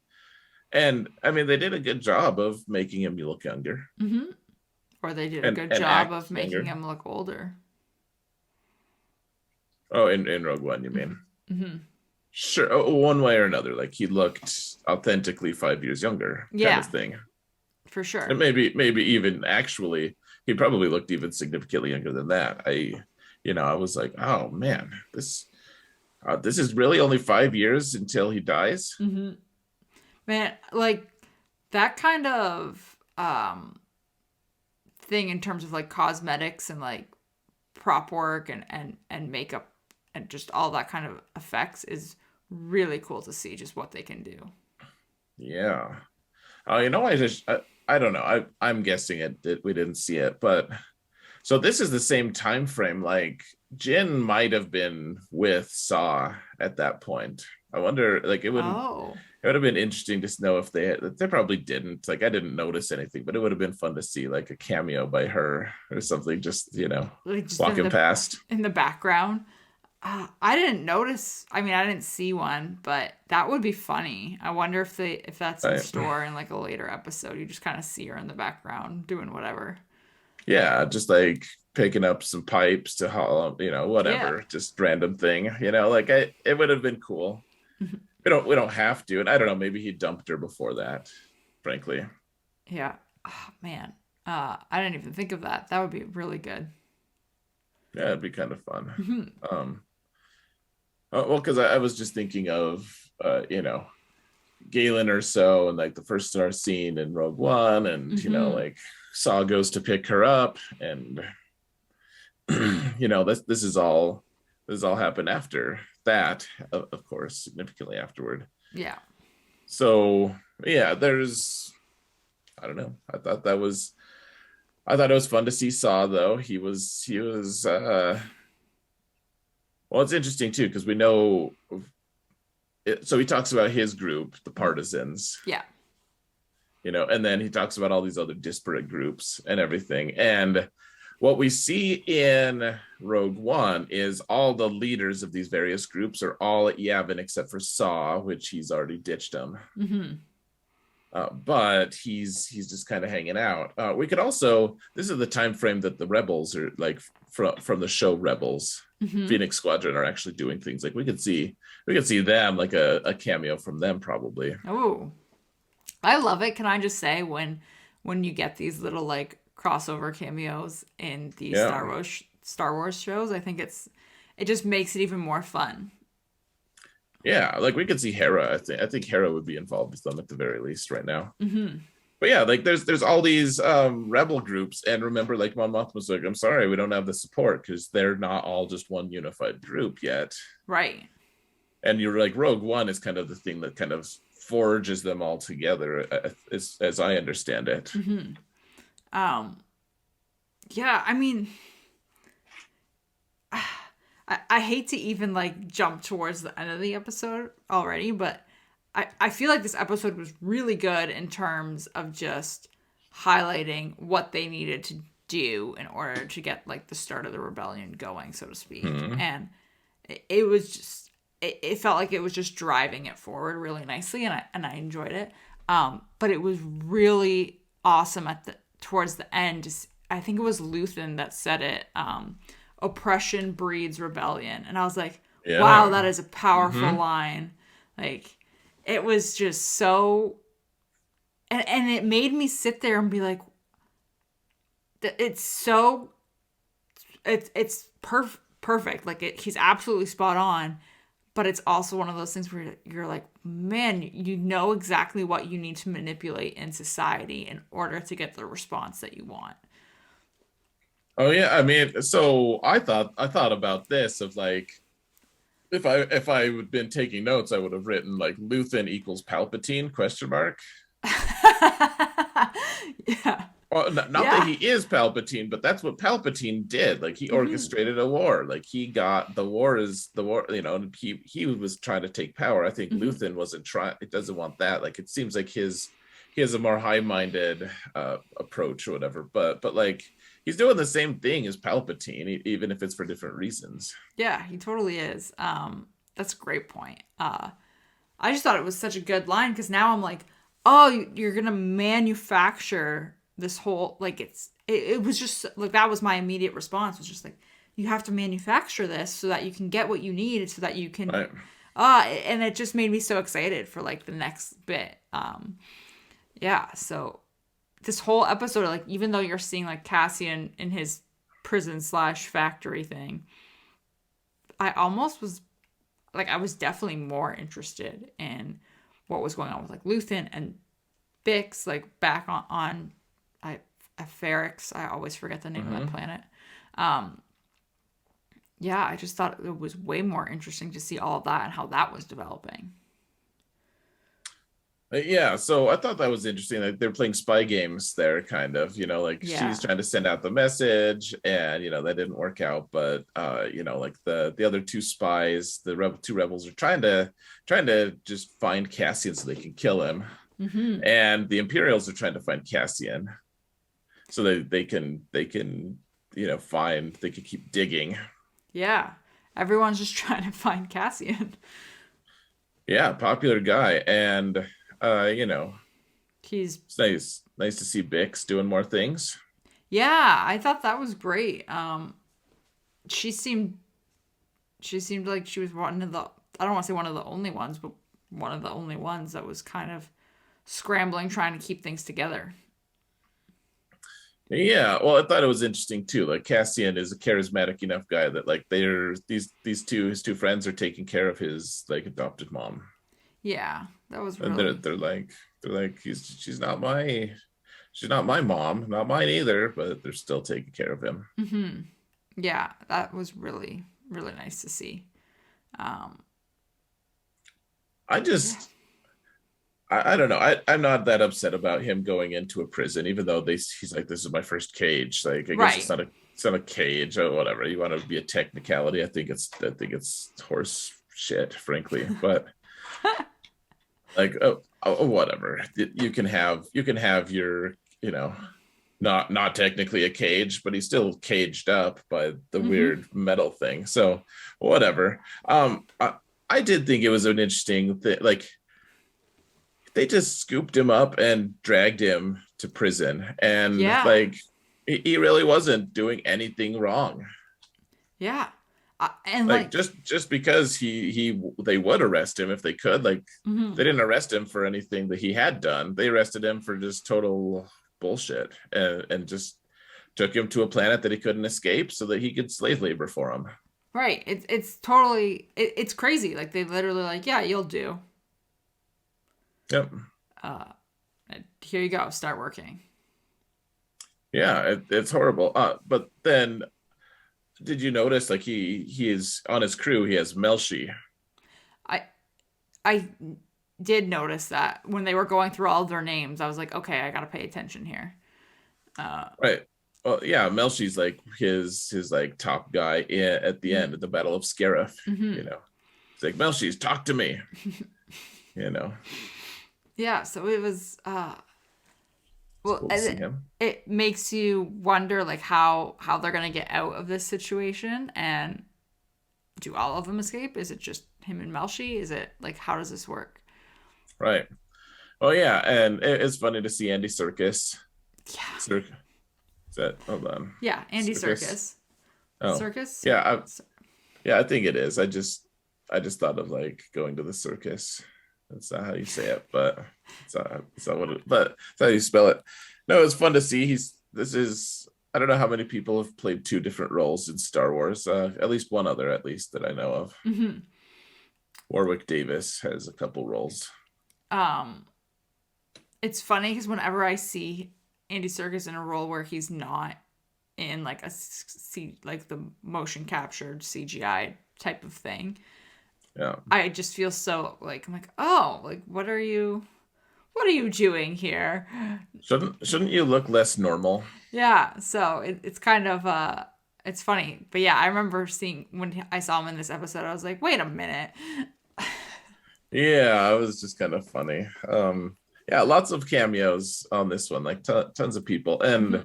And I mean, they did a good job of making him look younger Mm-hmm. Or they did a and good and job act of making younger. him look older. Oh, in Rogue One, you mean? Mm-hmm. Sure, one way or another, like he looked authentically 5 years younger, kind of Yeah, thing. for And sure. maybe even actually, he probably looked even significantly younger than that. I was like, oh man, this is really only 5 years until he dies. Mm-hmm. Man, like that kind of thing in terms of like cosmetics and like prop work and makeup and just all that kind of effects is really cool to see just what they can do. Yeah. I don't know. I'm guessing it. We didn't see it, but so this is the same time frame. Like Jin might have been with Saw at that point. I wonder. Like Oh, it would have been interesting to know if they probably didn't. Like I didn't notice anything, but it would have been fun to see like a cameo by her or something. Just like just walking past. in the background. I didn't notice. I mean, I didn't see one, but that would be funny. I wonder if that's in Right. store in like a later episode. You just kind of see her in the background doing whatever. Yeah, just like picking up some pipes to haul, Yeah. whatever, just random thing, like it would have been cool. We don't have to, and I don't know, maybe he dumped her before that, frankly. Yeah. Oh, man. I didn't even think of that. That would be really good. Yeah, it'd be kind of fun. Hmm. Um, well, because I was just thinking of, Galen or so, and like the first star scene in Rogue One, and Hmm. like Saw goes to pick her up, and this is all happened after that, of course, significantly afterward. Yeah. So yeah, I don't know. I thought it was fun to see Saw though. He was well, it's interesting too because we know so he talks about his group, the partisans, Yeah. and then he talks about all these other disparate groups and everything. And what we see in Rogue One is all the leaders of these various groups are all at Yavin except for Saw, which he's already ditched them. Hmm. But he's just kind of hanging out. We could also, this is the time frame that the rebels are like from the show Rebels, Hmm. Phoenix Squadron are actually doing things. Like we could see them, like a cameo from them probably. Oh, I love it. Can I just say when you get these little like crossover cameos in these Yeah, Star Wars shows, I think it just makes it even more fun. yeah. Like we could see Hera. I think Hera would be involved with them at the very least right now. Hmm. But yeah, like there's all these rebel groups, and remember, like Mon Mothma was like, "I'm sorry, we don't have the support because they're not all just one unified group yet." Right. And you're like, Rogue One is kind of the thing that kind of forges them all together, as I understand it. Hmm. Um. Yeah. I mean, I hate to even like jump towards the end of the episode already, but I feel like this episode was really good in terms of just highlighting what they needed to do in order to get like the start of the rebellion going, so to speak. Hmm. And it was just it felt like it was just driving it forward really nicely, and I enjoyed it. But it was really awesome at the towards the end. I think it was Luthen that said it. Oppression breeds rebellion, and I was like, wow, Yeah. that is a powerful Hmm. line. Like, it was just so, and it made me sit there and be like, it's so it's perfect. Like he's absolutely spot on, but it's also one of those things where you're like, man, you know exactly what you need to manipulate in society in order to get the response that you want. Oh yeah. I mean, so I thought about this of like, if I had been taking notes, I would have written like Luthen equals Palpatine question mark. Yeah. Well, not that Yeah. he is Palpatine, but that's what Palpatine did. Like he Hmm. orchestrated a war. Like he got the war is the war. He was trying to take power. I think Hmm. Luthen wasn't trying. It doesn't want that. Like it seems like he has a more high-minded approach or whatever. But like he's doing the same thing as Palpatine, even if it's for different reasons. Yeah, he totally is. That's a great point. I just thought it was such a good line because now I'm like, oh, you're gonna manufacture this whole like it was just like that was my immediate response was just like you have to manufacture this so that you can get what you need so that you can Right. and it just made me so excited for like the next bit. Yeah, so this whole episode, like even though you're seeing like Cassian in his prison slash factory thing, I almost was like I was definitely more interested in what was going on with like Luthen and Bix, like back on I Ferrix. I always forget the name of that Mm-hmm. planet. Um, yeah, I just thought it was way more interesting to see all of that and how that was developing. Yeah, so I thought that was interesting. Like they're playing spy games there, kind of, like she's Yeah. trying to send out the message, and that didn't work out. But like the other two spies, two rebels are trying to just find Cassian so they can kill him, Mm-hmm. and the Imperials are trying to find Cassian so they can find they can keep digging. Yeah. Everyone's just trying to find Cassian. Yeah, popular guy. And you know, He's it's nice to see Bix doing more things. yeah, I thought that was great. She seemed she seemed like she was one of the I don't want to say one of the only ones, but one of the only ones that was kind of scrambling trying to keep things together. Yeah, well, I thought it was interesting too. Like Cassian is a charismatic enough guy that like they're these two his two friends are taking care of his like adopted mom, Yeah, that was and really they're like she's not my mom, not mine either, but they're still taking care of him. yeah, that was really nice to see. Um, I yeah, just I don't know. I'm not that upset about him going into a prison, even though he's like, this is my first cage. Like, I guess right. it's not a cage or whatever. You want to be a technicality. I think it's horse shit, frankly. But like, whatever. You can have your, you know, not technically a cage, but he's still caged up by the hmm weird metal thing. So whatever. I did think it was an interesting thing. Like they just scooped him up and dragged him to prison, and Yeah, like he really wasn't doing anything wrong. yeah, and Like like, just because he they would arrest him if they could. Like mhm. they didn't arrest him for anything that he had done. They arrested him for just total bullshit, and just took him to a planet that he couldn't escape so that he could slave labor for him. Right. It's totally it's crazy. Like they literally like, yeah, you'll do. Yep. Uh, here you go. Start working. Yeah, it's horrible. But then did you notice like he is on his crew, he has Melshi. I I did notice that when they were going through all of their names, I was like, okay, I gotta pay attention here. Uh, Right. Well, yeah, Melshi's like his like top guy at the end mhm, at the Battle of Scarif. You mhm. know, it's like Melshi's talk to me. You know, Yeah. So it was. it's Well, cool to see him. it makes you wonder like how they're gonna get out of this situation, and do all of them escape? Is it just him and Melshi? Is it like how does this work? Right. Oh yeah, and it's funny to see Andy Circus. Yeah. Is that hold on? Yeah, Andy Circus. Circus. Oh Circus? yeah, yeah. I think it is. I just thought of like going to the circus. That's not how you say it, but it's not what it, but it's how you spell it. No, it's fun to see. This is I don't know how many people have played two different roles in Star Wars. At least one other, at least that I know of. hmm Warwick Davis has a couple roles. Um, it's funny because whenever I see Andy Serkis in a role where he's not in like like the motion captured CGI type of thing, Yeah, I just feel so like I'm like, oh, like what are you doing here? shouldn't you look less normal? Yeah, so it's kind of it's funny, but yeah, I remember seeing when I saw him in this episode, I was like, wait a minute. Yeah, it was just kind of funny. Yeah, lots of cameos on this one, like tons of people, and hmm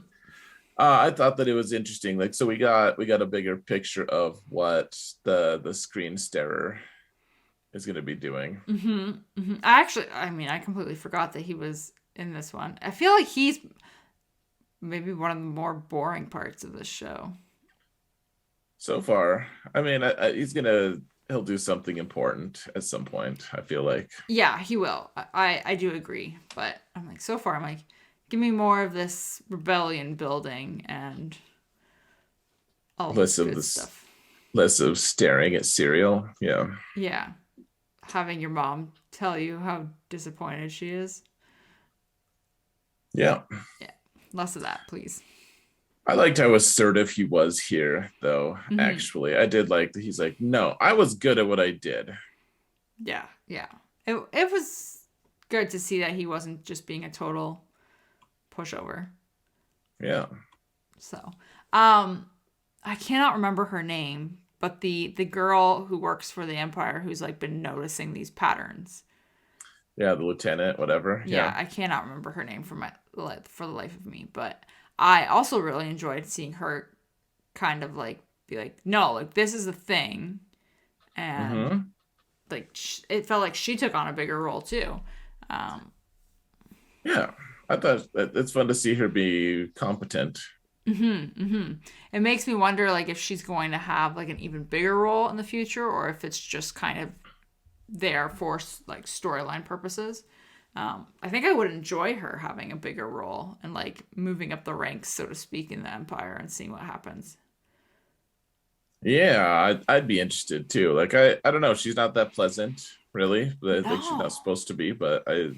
I thought that it was interesting. Like, so we got a bigger picture of what the screen starer is going to be doing. I mean, I completely forgot that he was in this one. I feel like he's maybe one of the more boring parts of this show. So far, I mean, he'll do something important at some point. I feel like Yeah, he will. I do agree, but I'm like so far I'm like, give me more of this rebellion building and all less this of good this, stuff. less of staring at cereal. Yeah, Yeah, having your mom tell you how disappointed she is. yeah. Yeah, less of that, please. I liked how assertive he was here, though. hmm Actually, I did like that. He's like, "No, I was good at what I did." Yeah, yeah. It was good to see that he wasn't just being a total pushover. Yeah, So, um, I cannot remember her name, but the girl who works for the Empire who's like been noticing these patterns. yeah. The lieutenant, whatever. Yeah, Yeah, I cannot remember her name for the life of me, but I also really enjoyed seeing her kind of like be like, no, like this is a thing, and Mm-hmm. like it felt like she took on a bigger role too. Um, Yeah, I thought it's fun to see her be competent. it makes me wonder like if she's going to have like an even bigger role in the future, or if it's just kind of there for like storyline purposes. I think I would enjoy her having a bigger role and like moving up the ranks, so to speak, in the Empire and seeing what happens. Yeah, I'd be interested too. Like I don't know, she's not that pleasant, really. Like she's not No. supposed to be, but I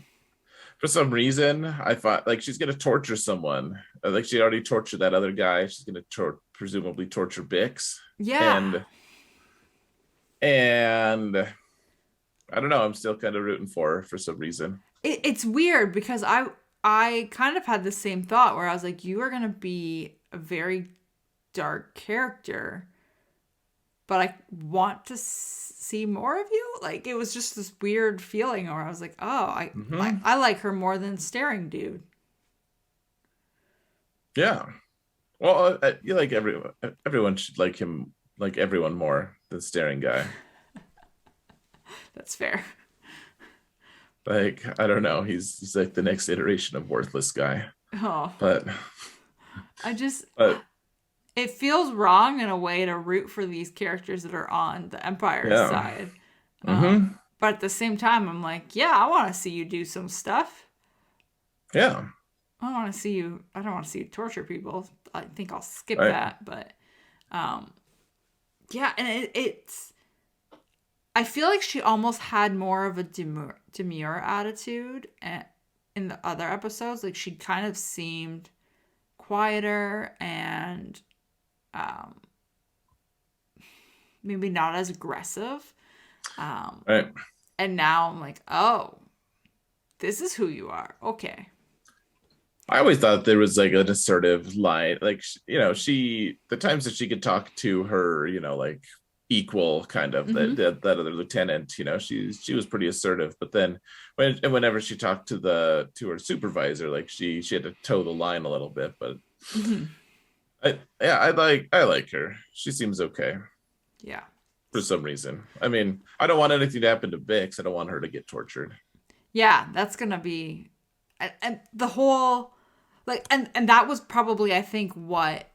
for some reason I thought like she's gonna torture someone. Like she already tortured that other guy. She's gonna presumably torture Bix, Yeah. and I don't know. I'm still kind of rooting for her for some reason. It's weird because I kind of had the same thought where I was like, you are gonna be a very dark character, but I want to see more of you. Like it was just this weird feeling where I was like, oh, Hmm. I like her more than Staring Dude. Yeah. Well, you like everyone. Everyone should like him, like everyone more than Staring Guy. That's fair. Like I don't know. He's like the next iteration of worthless guy. Oh, But I just but it feels wrong in a way to root for these characters that are on the Empire's yeah. side. Hmm. But at the same time, I'm like, yeah, I want to see you do some stuff. Yeah. I don't want to see you. I don't want to see you torture people. I think I'll skip Right. that. But um, yeah, and it's. I feel like she almost had more of a demure attitude in the other episodes. Like she kind of seemed quieter and um, maybe not as aggressive. Um, Right. and now I'm like, oh, this is who you are. Okay. I always thought there was like an assertive line, like she the times that she could talk to her, like equal kind of Mm-hmm. that other lieutenant, she was pretty assertive. But then whenever she talked to her supervisor, like she had to toe the line a little bit. But Mm-hmm. yeah, I like her. She seems okay Yeah. for some reason. I mean, I don't want anything to happen to Bix. I don't want her to get tortured. Yeah, that's gonna be, and the whole, like, and that was probably I think what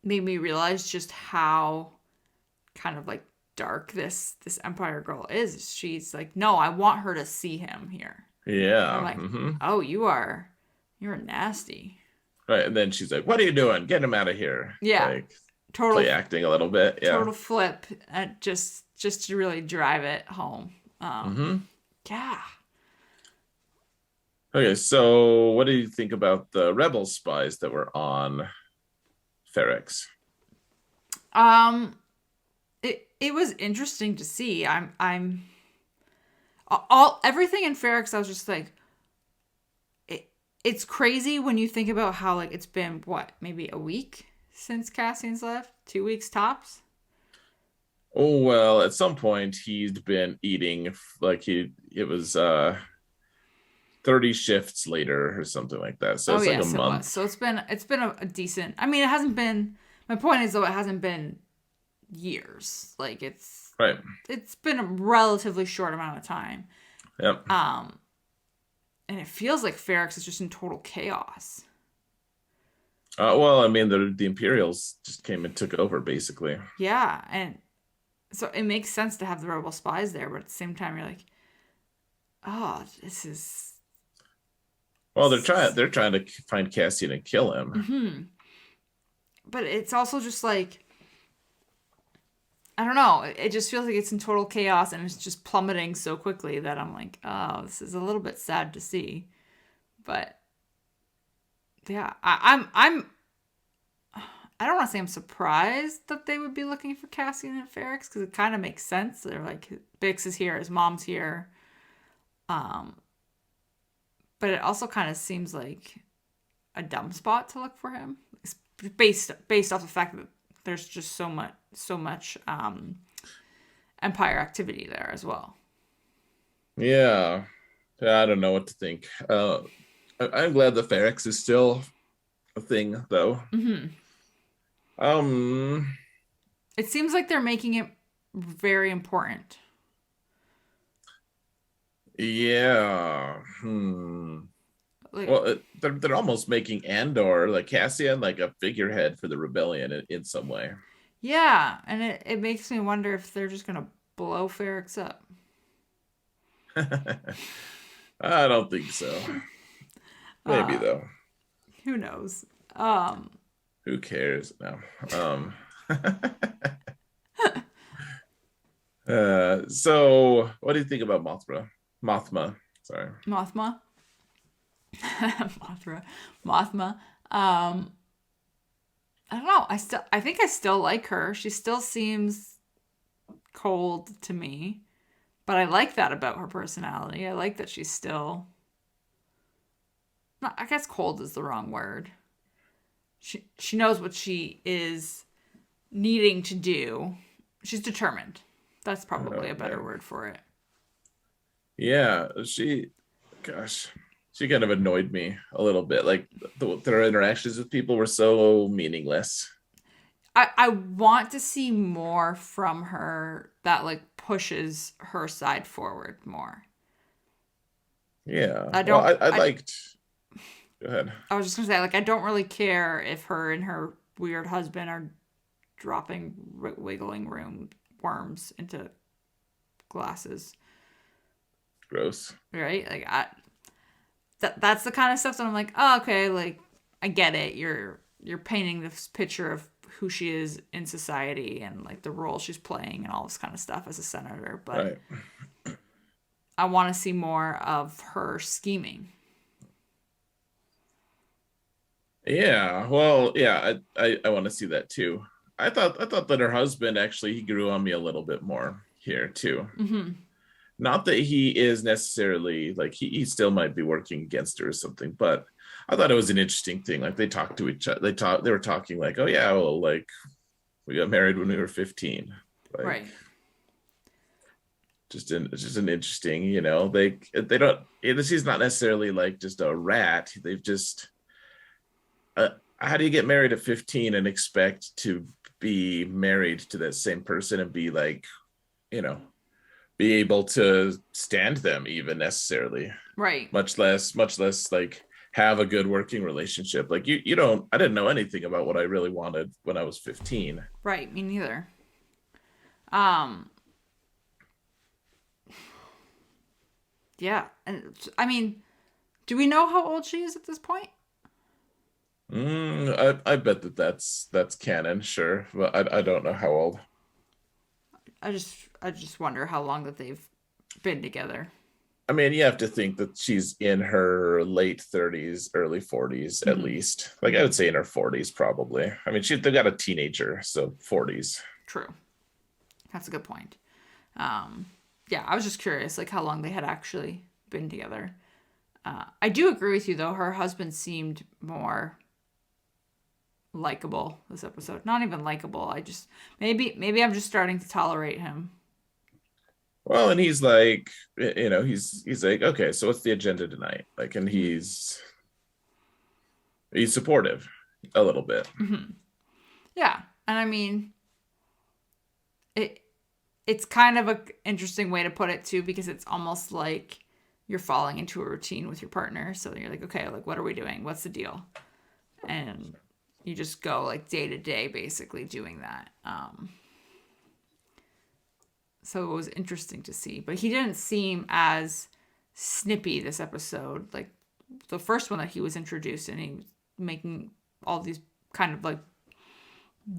made me realize just how kind of like dark this Empire girl is. She's like, no, I want her to see him here. And I'm Yeah. like, Hmm. oh, you're nasty. Right. And then she's like, "What are you doing? Get him out of here!" Yeah, Like total play acting a little bit. Yeah. total flip, just to really drive it home. Hmm. Yeah. Okay, so what do you think about the rebel spies that were on Ferrex? Um, it was interesting to see. I'm all everything in Ferrex. I was just like, it's crazy when you think about how like it's been what maybe a week since Cassian's left, 2 weeks tops. Oh well, at some point he'd been eating like it was 30 shifts later or something like that. So Oh it's like a yes, it was. month. So it's been a decent. I mean, it hasn't been. My point is though, it hasn't been years. Like Right. it's been a relatively short amount of time. Yep. Um, and it feels like Ferrex is just in total chaos. Well, I mean the Imperials just came and took over basically. Yeah, and so it makes sense to have the rebel spies there, but at the same time, you're like, oh, this is. Well, they're trying to find Cassian and kill him. Hmm. But it's also just like I don't know. It just feels like it's in total chaos and it's just plummeting so quickly that I'm like, oh, this is a little bit sad to see. But yeah, I don't want to say I'm surprised that they would be looking for Cassian and Ferrex because it kind of makes sense. They're like, Bix is here, his mom's here. Um, but it also kind of seems like a dumb spot to look for him, based off the fact that there's just so much Empire activity there as well. Yeah. Yeah, I don't know what to think. I'm glad the Ferrex is still a thing, though. Mm-hmm. Um, It seems like they're making it very important. yeah. Hmm. Like, Well, they're almost making Andor, like Cassian, like a figurehead for the rebellion in some way. yeah, and it makes me wonder if they're just gonna blow Ferrex up. I don't think so. Maybe Uh, though. who knows? Um, Who cares? No. Um. So what do you think about Mothra? Mothma. Sorry. Mothma, Mothra, Mothma. Um, I don't know. I think I still like her. She still seems cold to me, but I like that about her personality. I like that she's still. Not, I guess cold is the wrong word. She knows what she is needing to do. She's determined. That's probably a better Yeah. word for it. Yeah. Gosh, she kind of annoyed me a little bit. Like their interactions with people were so meaningless. I want to see more from her that like pushes her side forward more. Yeah. I Well, don't I liked. Go ahead. I was just gonna say like I don't really care if her and her weird husband are dropping wiggling room worms into glasses, Gross. right? Like that's the kind of stuff that I'm like, oh, okay, like I get it. You're painting this picture of who she is in society and like the role she's playing and all this kind of stuff as a senator, but Right. I want to see more of her scheming. Yeah. Well, yeah, I want to see that too. I thought that her husband actually he grew on me a little bit more here too. Mm-hmm. Not that he is necessarily like he still might be working against her or something, but I thought it was an interesting thing. Like they talked to each other. They were talking like, oh yeah, well, like we got married when we were 15. Like Right. just an interesting, they don't she's not necessarily like just a rat. They've just how do you get married at 15 and expect to be married to that same person and be like, you know, be able to stand them even necessarily, Right. much less like have a good working relationship. Like you don't I didn't know anything about what I really wanted when I was 15. Right. Me neither. Um. Yeah. And I mean, do we know how old she is at this point? I bet that's canon, sure, but I don't know how old. I just wonder how long that they've been together. I mean, you have to think that she's in her late 30s, early 40s at Mm-hmm. least. Like I would say in her 40s probably. I mean, they got a teenager, so 40s. True. That's a good point. Um. Yeah. I was just curious, like how long they had actually been together. I do agree with you though. Her husband seemed more likable this episode. Not even likable. I just maybe I'm just starting to tolerate him. Well, and he's like, he's like, okay, so what's the agenda tonight? Like, and Mm-hmm. he's supportive a little bit. Mm-hmm. Yeah, and I mean it. It's kind of a interesting way to put it too, because it's almost like you're falling into a routine with your partner. So you're like, okay, like what are we doing? What's the deal? And you just go like day to day, basically doing that. So it was interesting to see, but he didn't seem as snippy this episode. Like the first one that he was introduced in, he was making all these kind of like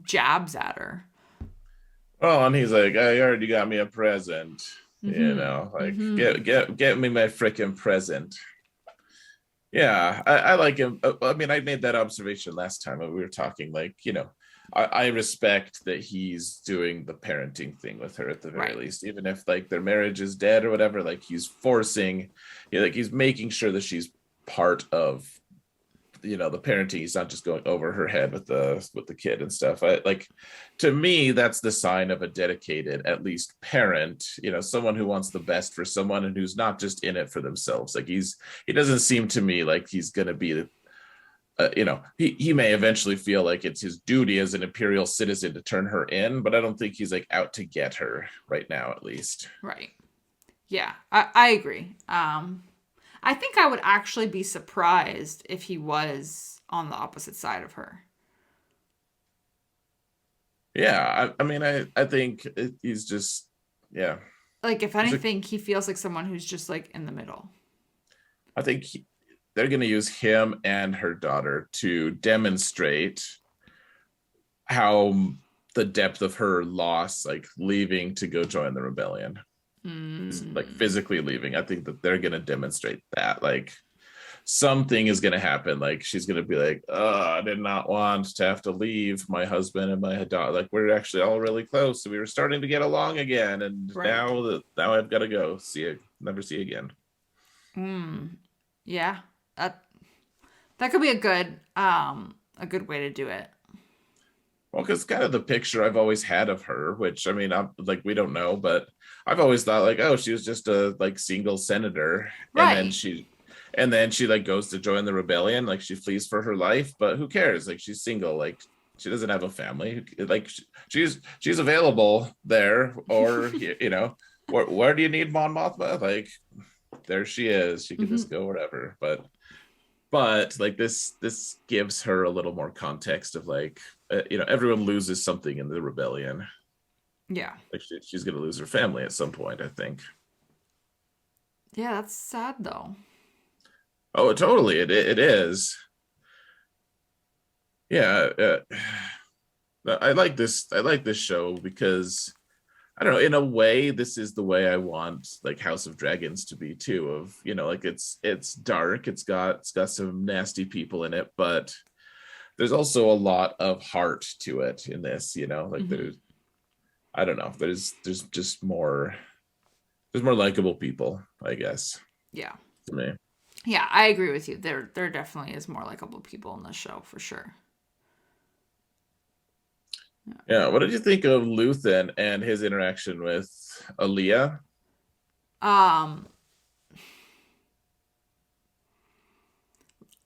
jabs at her. Oh, and he's like, I already got me a present. Mm-hmm. Like Mm-hmm. get me my freaking present. Yeah, I like him. I mean, I made that observation last time when we were talking. Like, I respect that he's doing the parenting thing with her at the very Right. least, even if like their marriage is dead or whatever. Like, he's forcing, like he's making sure that she's part of the parenting. He's not just going over her head with the kid and stuff. I like, to me, that's the sign of a dedicated at least parent, someone who wants the best for someone and who's not just in it for themselves. Like he doesn't seem to me like he's gonna be he may eventually feel like it's his duty as an imperial citizen to turn her in, but I don't think he's like out to get her right now, at least. Right. Yeah, I agree. I think I would actually be surprised if he was on the opposite side of her. Yeah, I mean, I think he's just, yeah. Like, if He's a, anything, he feels like someone who's just like in the middle. I think they're going to use him and her daughter to demonstrate how the depth of her loss, like leaving to go join the rebellion, like Mm. physically leaving. I think that they're going to demonstrate that, like something is going to happen. Like she's going to be like, oh, I did not want to have to leave my husband and my daughter. Like we're actually all really close. So we were starting to get along again. And Right. now I've got to go. See you. Never see you again. Mm. Yeah. That that could be a good way to do it. Well, because kind of the picture I've always had of her, which I mean, I'm like, we don't know, but I've always thought like, oh, she was just a like single senator, Right. and then she like goes to join the rebellion, like she flees for her life, but who cares? Like she's single, like she doesn't have a family, like she's available there, or where do you need Mon Mothma? Like there she is, she can Hmm. just go wherever, but like this gives her a little more context of like everyone loses something in the rebellion, Yeah. like she's going to lose her family at some point, I think. Yeah, that's sad though. Oh totally, it is. Yeah. I like this show because I don't know, in a way this is the way I want like House of Dragons to be too, of like it's dark, it's got some nasty people in it, but there's also a lot of heart to it in this, like Hmm. there's I don't know. There's just more likable people, I guess, Yeah. to me. Yeah, I agree with you. There definitely is more likable people in this show for sure. Yeah. Yeah. What did you think of Luthen and his interaction with Aaliyah? Um,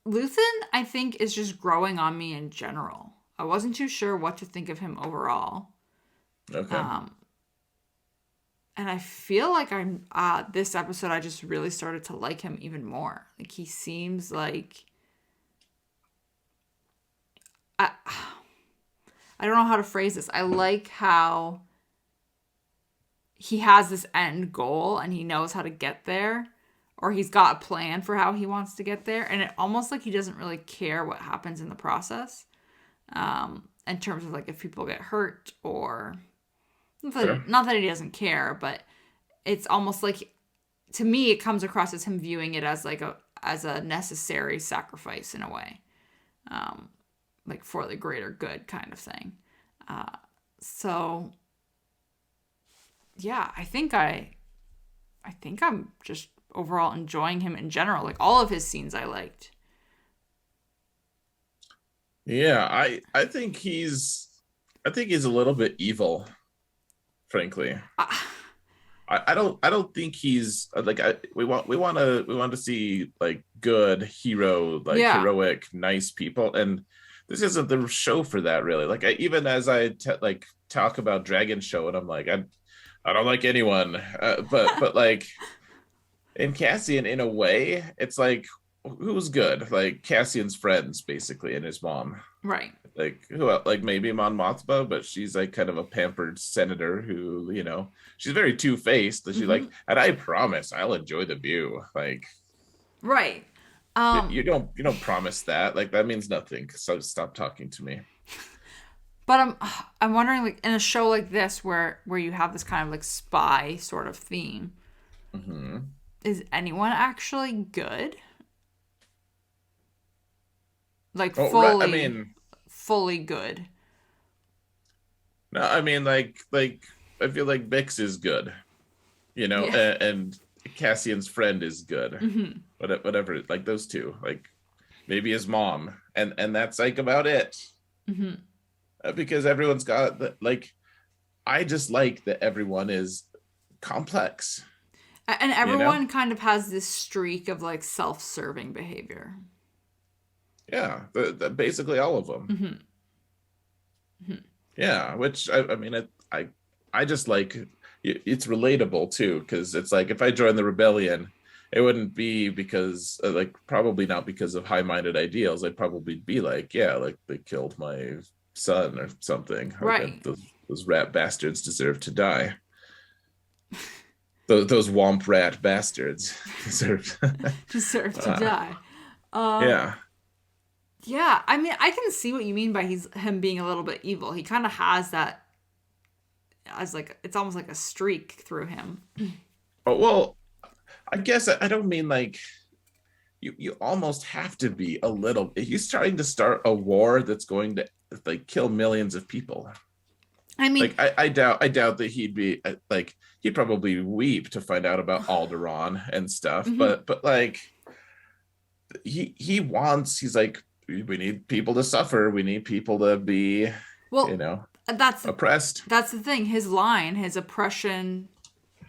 Luthen, I think, is just growing on me in general. I wasn't too sure what to think of him overall. Okay. Um, and I feel like I'm this episode I just really started to like him even more. Like he seems like I I don't know how to phrase this. I like how he has this end goal and he knows how to get there, or he's got a plan for how he wants to get there, and it almost like he doesn't really care what happens in the process, in terms of like if people get hurt, or Sure. not that he doesn't care, but it's almost like, to me it comes across as him viewing it as like a necessary sacrifice in a way, um, like for the greater good kind of thing. So yeah, I think I'm just overall enjoying him in general. Like all of his scenes I liked. Yeah, I think he's a little bit evil, frankly. Uh, I don't think he's like we want to see like good hero, like yeah. heroic nice people, and this isn't the show for that really. Like even as like talk about Dragon Show, and I'm like I don't like anyone, but like in Cassian, in a way it's like who's good, like Cassian's friends basically, and his mom. Right. Like who else? Like maybe Mon Mothma, but she's like kind of a pampered senator who, she's very two-faced. That she Hmm. like, and I promise I'll enjoy the view. Like Right. you, Um, you don't promise that. Like that means nothing. So stop talking to me. but I'm wondering, like in a show like this where you have this kind of like spy sort of theme, Hmm. is anyone actually good? Like Oh right. I fully mean, fully good. no. I mean, like I feel like Bix is good, Yeah. and Cassian's friend is good. Hmm. Whatever. Like those two. Like maybe his mom, and that's like about it. Hmm. Because everyone's got like I just like that everyone is complex, And you know? everyone kind of has this streak of like self-serving behavior. Yeah, basically all of them. Mm-hmm. Mm-hmm. Yeah, which I mean, I just like it's relatable too, because it's like if I joined the rebellion, it wouldn't be because like probably not because of high-minded ideals. I'd probably be like, yeah, like they killed my son or something. Like Right. those rat bastards deserve to die. Those womp rat bastards deserve. Deserve to uh, die. Um, yeah. yeah, I mean, I can see what you mean by him being a little bit evil. He kind of has that as like it's almost like a streak through him. Oh, well, I guess I don't mean like you almost have to be a little. He's trying to start a war that's going to like kill millions of people. I mean, Like I doubt that he'd be like he'd probably weep to find out about Alderaan and stuff. mhm. But like he's like we need people to suffer. We need people to be, you Well, know, that's oppressed. that's the thing. His line, his oppression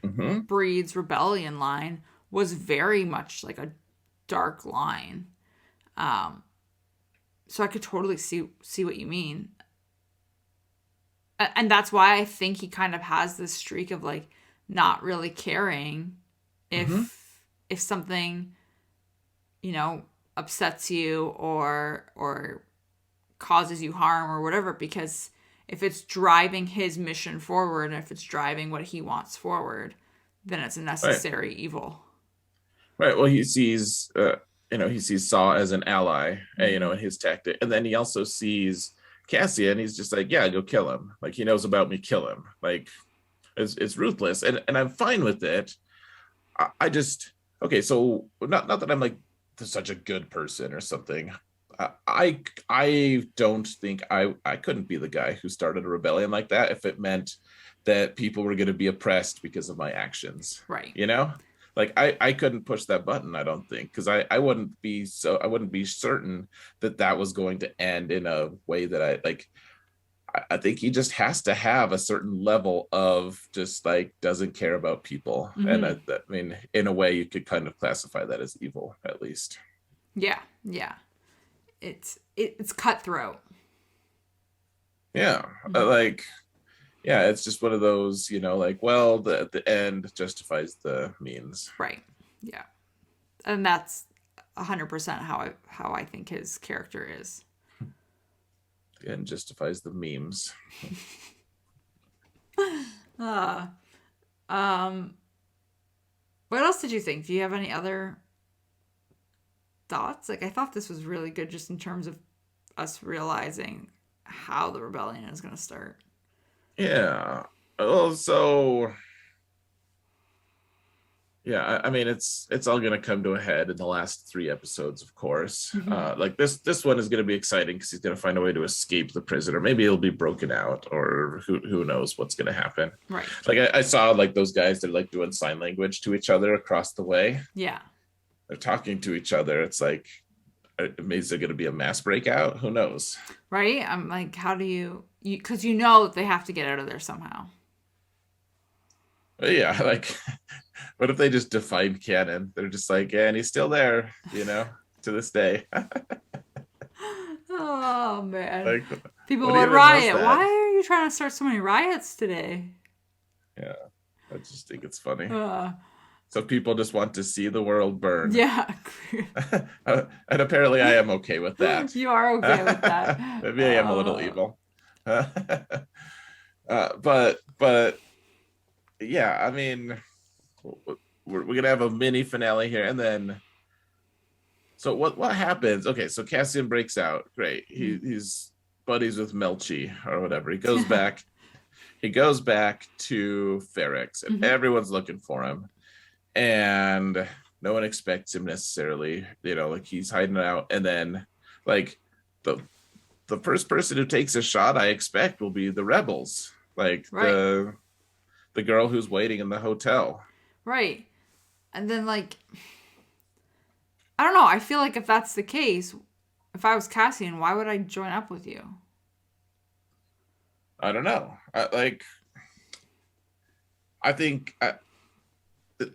Hmm. breeds rebellion line, was very much like a dark line. Um, so I could totally see what you mean, and that's why I think he kind of has this streak of like not really caring Hmm. if something you know upsets you or causes you harm or whatever, because if it's driving his mission forward and if it's driving what he wants forward, then it's a Right. necessary evil. Right. Well, he sees, he sees Saw as an ally, Mm-hmm. in his tactic, and then he also sees Cassian. He's just like, yeah, go kill him. Like he knows about me, kill him. Like it's ruthless, and I'm fine with it. I just okay. So not that I'm like such a good person or something. I don't think I couldn't be the guy who started a rebellion like that if it meant that people were going to be oppressed because of my actions. Right. You know, like I couldn't push that button. I don't think because I wouldn't be certain that that was going to end in a way that I like. I think he just has to have a certain level of just like doesn't care about people, and Mm-hmm. I mean, in a way, you could kind of classify that as evil, at least. Yeah. Yeah. It's cutthroat. Yeah, Mm-hmm. like yeah, it's just one of those, like well, the end justifies the means, Right. Yeah. And that's 100% how I think his character is. the end justifies the memes. Uh, um, what else did you think? Do you have any other thoughts? Like, I thought this was really good just in terms of us realizing how the rebellion is going to start. Yeah. Also, yeah, I mean it's all gonna come to a head in the last three episodes, of course. Mm-hmm. Like this one is gonna be exciting because he's gonna find a way to escape the prison, or maybe he'll be broken out, or who knows what's gonna happen. Right. Like I saw like those guys that are like doing sign language to each other across the way. Yeah. They're talking to each other. It's like, is there gonna be a mass breakout? Who knows? Right. I'm like, how do because you know that they have to get out of there somehow. But yeah, like what if they just defined canon? They're just like, yeah, and he's still there, to this day. Oh man. Like, People what would even was riot. that? Why are you trying to start so many riots today? Yeah, I just think it's funny. Uh, So people just want to see the world burn. yeah. And apparently I am okay with that. You are okay with that. Maybe I am a little evil. But yeah, I mean, we're gonna have a mini finale here, and then so what happens? Okay, so Cassian breaks out. Great, he's buddies with Melchi or whatever. He goes back. He goes back to Ferrex, and Mhm. everyone's looking for him, and no one expects him necessarily. Like he's hiding out, and then like the the first person who takes a shot I expect will be the rebels, like Right. the girl who's waiting in the hotel. Right. And then like I don't know, I feel like if that's the case, if I was Cassian, why would I join up with you? I don't know. I think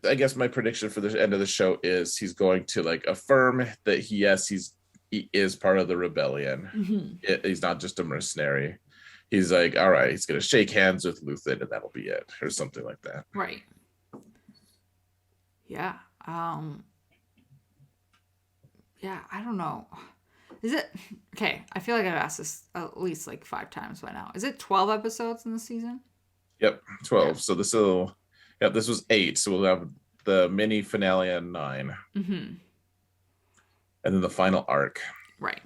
I guess my prediction for the end of the show is he's going to like affirm that yes, he's he is part of the rebellion. Mm-hmm. He's not just a mercenary. He's like, all right, he's gonna shake hands with Luthen and that'll be it, or something like that. Right. Yeah. Yeah, I don't know. Is it okay? I feel like I've asked this at least like 5 times by now. Is it 12 episodes in the season? Yep, Yeah. 12. So this was 8. So we'll have the mini finale on 9, Mm-hmm. and then the final arc. Right.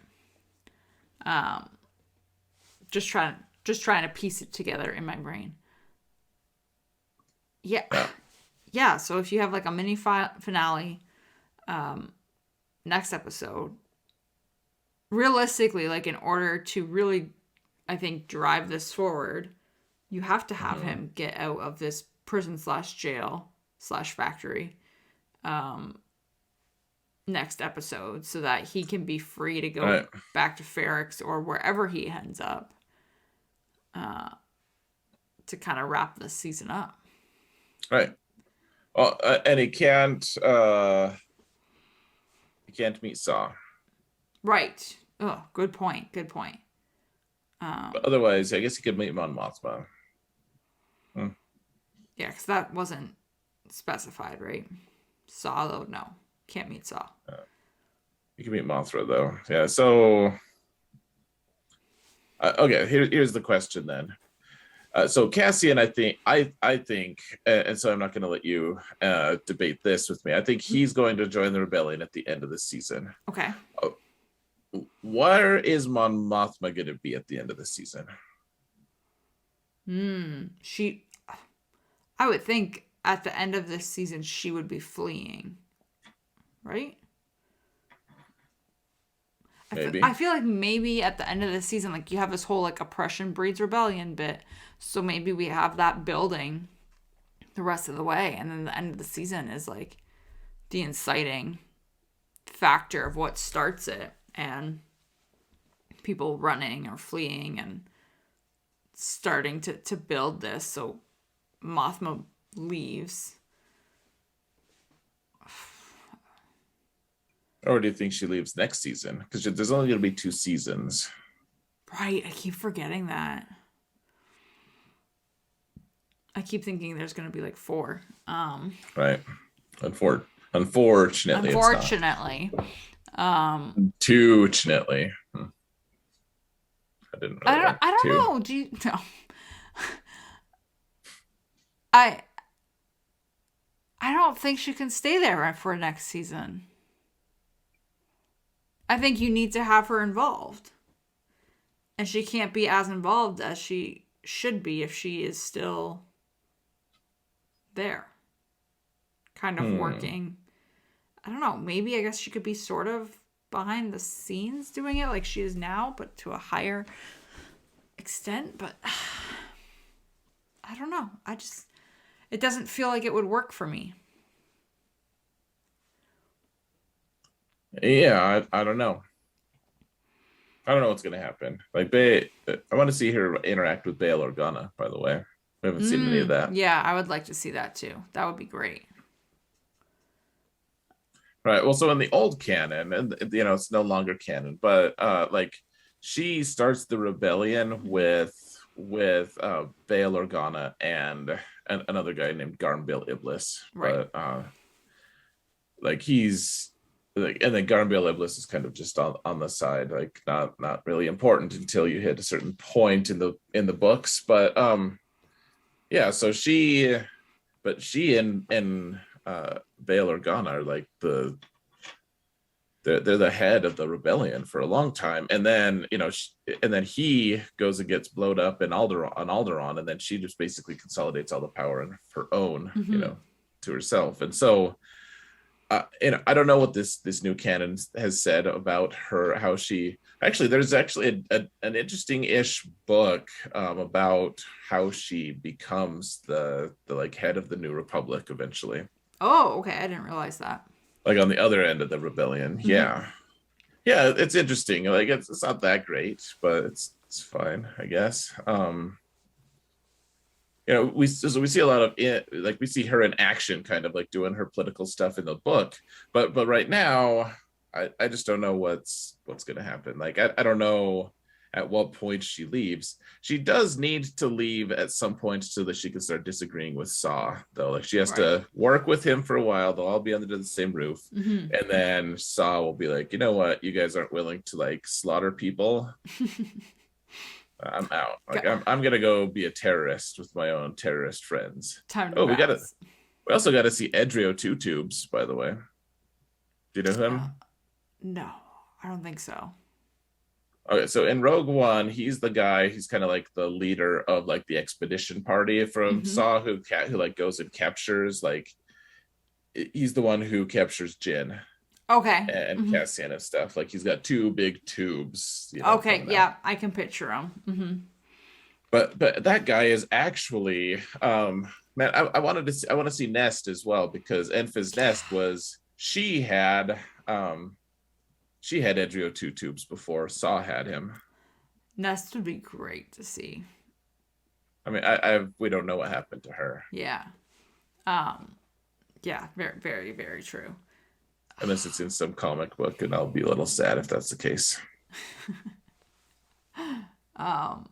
Um, just trying to piece it together in my brain. Yeah. Yeah. Yeah. So if you have like a mini finale, next episode, realistically, like in order to really, I think, drive this forward, you have to have him get out of this prison slash jail slash factory next episode so that he can be free to go back to Ferrix or wherever he ends up to kind of wrap this season up. Right. Well, and he can't meet Saw. Right. Oh, good point. Good point. But otherwise, I guess he could meet Mon Mothma. Yeah, because that wasn't specified, right? Saw, though, no. Can't meet Saw. You can meet Mothra, though. Yeah, so... okay, here's the question, then. So Cassian, I think, and so I'm not going to let you debate this with me. I think he's going to join the rebellion at the end of the season. Okay. Where is Mon Mothma going to be at the end of the season? I would think at the end of this season she would be fleeing, right? Maybe. I feel like maybe at the end of the season, like you have this whole like oppression breeds rebellion bit, so maybe we have that building the rest of the way, and then the end of the season is like the inciting factor of what starts it, and people running or fleeing and starting to build this. So Mothma leaves. Or do you think she leaves next season? Because there's only going to be 2 seasons. Right, I keep forgetting that. I keep thinking there's going to be like 4. Right. Unfortunately. Unfortunately. Too-chinately. I didn't really like I don't know. Do you no. I don't think she can stay there for next season. I think you need to have her involved. And she can't be as involved as she should be if she is still there. Kind of working. I don't know. Maybe I guess she could be sort of behind the scenes doing it like she is now, but to a higher extent. But I don't know. It doesn't feel like it would work for me. Yeah, I don't know. I don't know what's going to happen. Like, I want to see her interact with Bail Organa, by the way. We haven't seen any of that. Yeah, I would like to see that too. That would be great. Right. Well, so in the old canon, and it's no longer canon, but like she starts the rebellion with Bail Organa and another guy named Garmbil Iblis. Right. But like he's like, and then Garmbil Iblis is kind of just on the side, like not really important until you hit a certain point in the books. But yeah, so she and Bail Organa are like they're the head of the rebellion for a long time, and then and then he goes and gets blowed up in Alderaan, and then she just basically consolidates all the power in her own, to herself. And so I don't know what this new canon has said about her, how she there's actually an interesting-ish book about how she becomes the like head of the New Republic eventually. Oh, okay. I didn't realize that. Like on the other end of the rebellion. Yeah, it's interesting. Like it's not that great, but it's fine, I guess. We see a lot of it, like we see her in action, kind of like doing her political stuff in the book. But right now, I just don't know what's gonna happen. Like I don't know at what point she leaves. She does need to leave at some point so that she can start disagreeing with Saw, though. Like she has Right. to work with him for a while. They'll all be under the same roof. Mm-hmm. And then Saw will be like, you know what, you guys aren't willing to like slaughter people. I'm out. Like I'm gonna go be a terrorist with my own terrorist friends. Time to Oh, bounce. we also got to see Edrio Two Tubes, by the way. Do you know Uh, him? no, I don't think so. Okay, so in Rogue One, he's the guy. He's kind of like the leader of like the expedition party from Mm-hmm. Saw, who like goes and captures like he's the one who captures Jin Okay. and Mm-hmm. Cassian and stuff. Like he's got two big tubes, Okay. coming out. Yeah, I can picture him. Mm-hmm. But that guy is actually man. I wanted to see, I want to see Nest as well because Enfys Nest was she had Edrio Two Tubes before Saw had him. Nest would be great to see. I mean, I we don't know what happened to her. Yeah. Um. Yeah. Very, very, very true. Unless it's in some comic book, and I'll be a little sad if that's the case. Um.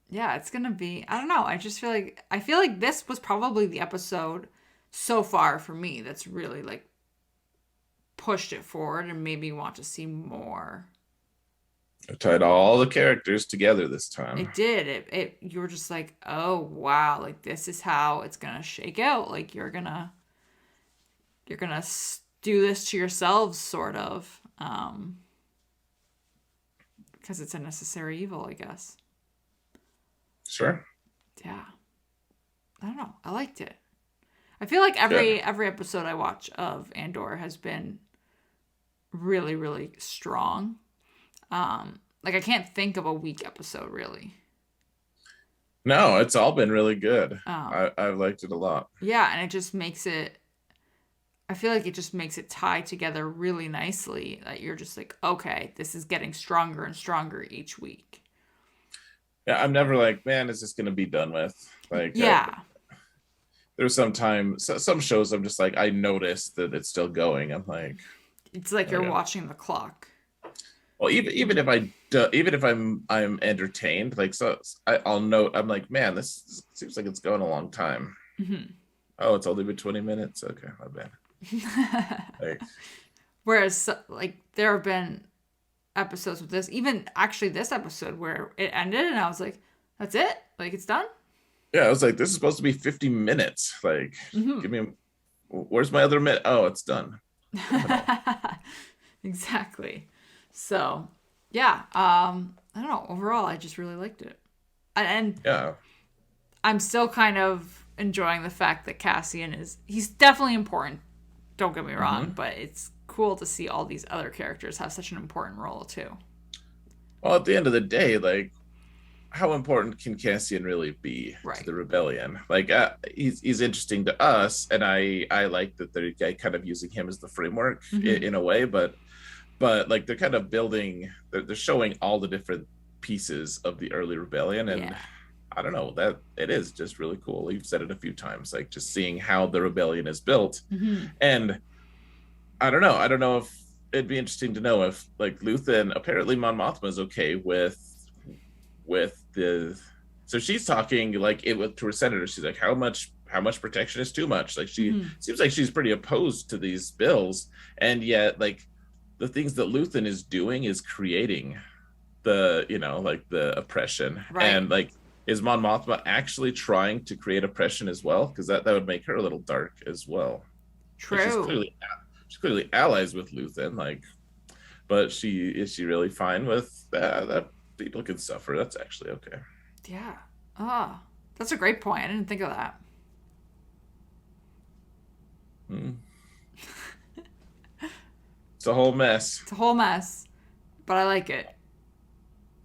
Yeah, it's gonna be. I don't know. I feel like this was probably the episode so far for me that's really like pushed it forward and made me want to see more. I tied all the characters together this time. It did. It you were just like, oh wow, like this is how it's gonna shake out. Like you're gonna do this to yourselves, sort of, because it's a necessary evil, I guess. Sure. Yeah, I don't know. I liked it. I feel like Good. every episode I watch of Andor has been really, really strong. Like I can't think of a weak episode really. No, it's all been really good. Um, I've liked it a lot. yeah, and it just makes it. I feel like it just makes it tie together really nicely. That you're just like, okay, this is getting stronger and stronger each week. Yeah, I'm never like, man, is this gonna be done with? Like, Yeah, there's some time, some shows I'm just like, I noticed that it's still going. I'm like, it's like you're okay. watching the clock. Well, even if even if I'm entertained, like I'll note I'm like, man, this seems like it's going a long time. Mm-hmm. Oh, it's only been 20 minutes. Okay, my bad. Like, Whereas, like, there have been episodes with this, even actually this episode where it ended, and I was like, "That's it? Like, it's done?" yeah, I was like, this is supposed to be 50 minutes. Like, Mm-hmm. give me, where's my other minute? Oh, it's done. Exactly. So, yeah. I don't know. Overall, I just really liked it, and Yeah. I'm still kind of enjoying the fact that Cassian he's definitely important. Don't get me wrong, Mm-hmm. but it's cool to see all these other characters have such an important role too. Well, at the end of the day, like, how important can Cassian really be to Right. the rebellion? Like, he's interesting to us, and I like that they're kind of using him as the framework Mm-hmm. in a way, but like they're kind of building, they're showing all the different pieces of the early rebellion, and Yeah. I don't know, that it is just really cool. You've said it a few times, like just seeing how the rebellion is built, Mm-hmm. and I don't know if it'd be interesting to know if like Luthen, apparently Mon Mothma is okay with the, so she's talking like it with to her senator. She's like, how much protection is too much? Like she Mm-hmm. seems like she's pretty opposed to these bills, and yet like the things that Luthen is doing is creating the, like the oppression. Right. And like, is Mon Mothma actually trying to create oppression as well? Because that would make her a little dark as well. Like True. she's clearly allies with Luthen, like, but is she really fine with that people can suffer? That's actually okay. Yeah. Ah, that's a great point. I didn't think of that. Hmm. It's a whole mess. It's a whole mess, but I like it.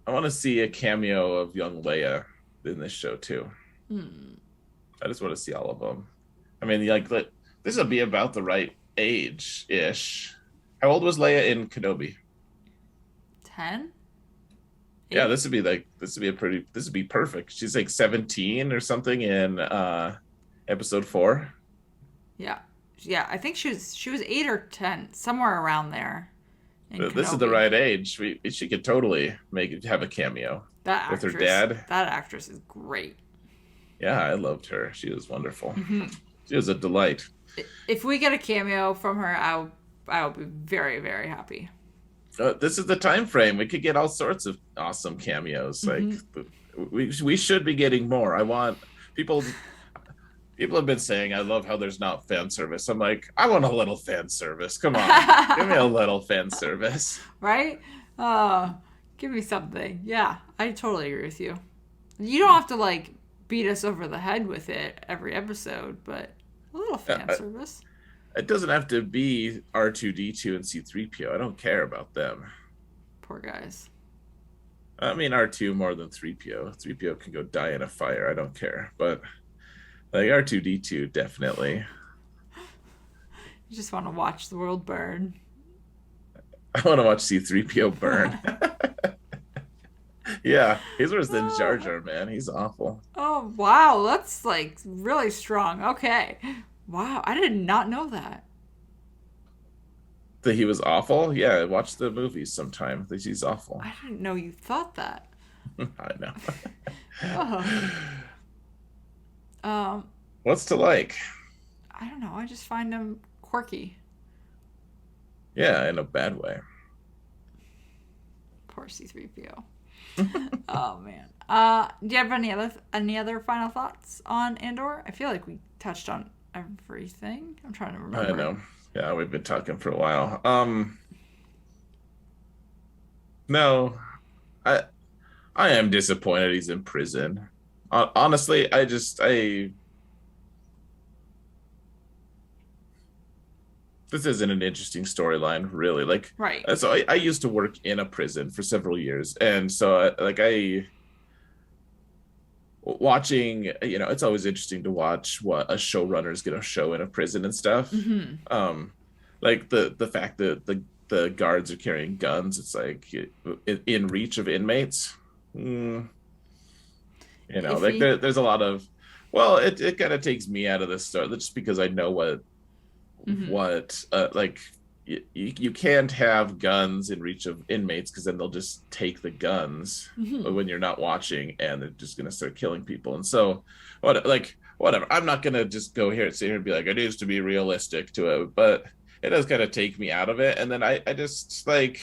I want to see a cameo of young Leia in this show too. Hmm. I just want to see all of them. I mean, like, this will be about the right age ish. How old was Leia in Kenobi? 10? Yeah, 8? this would be perfect. She's like 17 or something in episode 4. Yeah. Yeah, I think she was 8 or 10, somewhere around there. in This is the Kenobi. right age. She could totally have a cameo with her dad. That actress is great. Yeah, I loved her. She was wonderful. She was a delight. If we get a cameo from her, I'll be very, very happy. This is the time frame. We could get all sorts of awesome cameos. Like we should be getting more. I want people. People have been saying, I love how there's not fan service. I'm like, I want a little fan service. Come on. Give me a little fan service. Right? Give me something. Yeah, I totally agree with you. You don't have to, like, beat us over the head with it every episode, but a little fan service. It doesn't have to be R2D2 and C3PO. I don't care about them. Poor guys. I mean, R2 more than 3PO. 3PO can go die in a fire. I don't care. But like R2D2, definitely. You just want to watch the world burn. I want to watch C3PO burn. Yeah, he's worse than Jar Jar, man. He's awful. Oh, wow. That's, like, really strong. Okay. Wow. I did not know that. That he was awful? Yeah, watch the movies sometime. He's awful. I didn't know you thought that. I know. Oh. What's to like? I don't know. I just find him quirky. Yeah, in a bad way. Poor C-3PO. Oh man. Do you have any other final thoughts on Andor? I feel like we touched on everything. I'm trying to remember. I know. Yeah, we've been talking for a while. No, I am disappointed he's in prison. Honestly, I this isn't an interesting storyline, really. Like, right. So I used to work in a prison for several years, and so watching, it's always interesting to watch what a showrunner is going to show in a prison and stuff. Like the fact that the guards are carrying guns, it's like in reach of inmates. There's a lot of, well, it kind of takes me out of this story just because I know what you can't have guns in reach of inmates because then they'll just take the guns when you're not watching, and they're just gonna start killing people. And so whatever, I'm not gonna just sit here and be like, it needs to be realistic to it, but it does kind of take me out of it. And then I just like,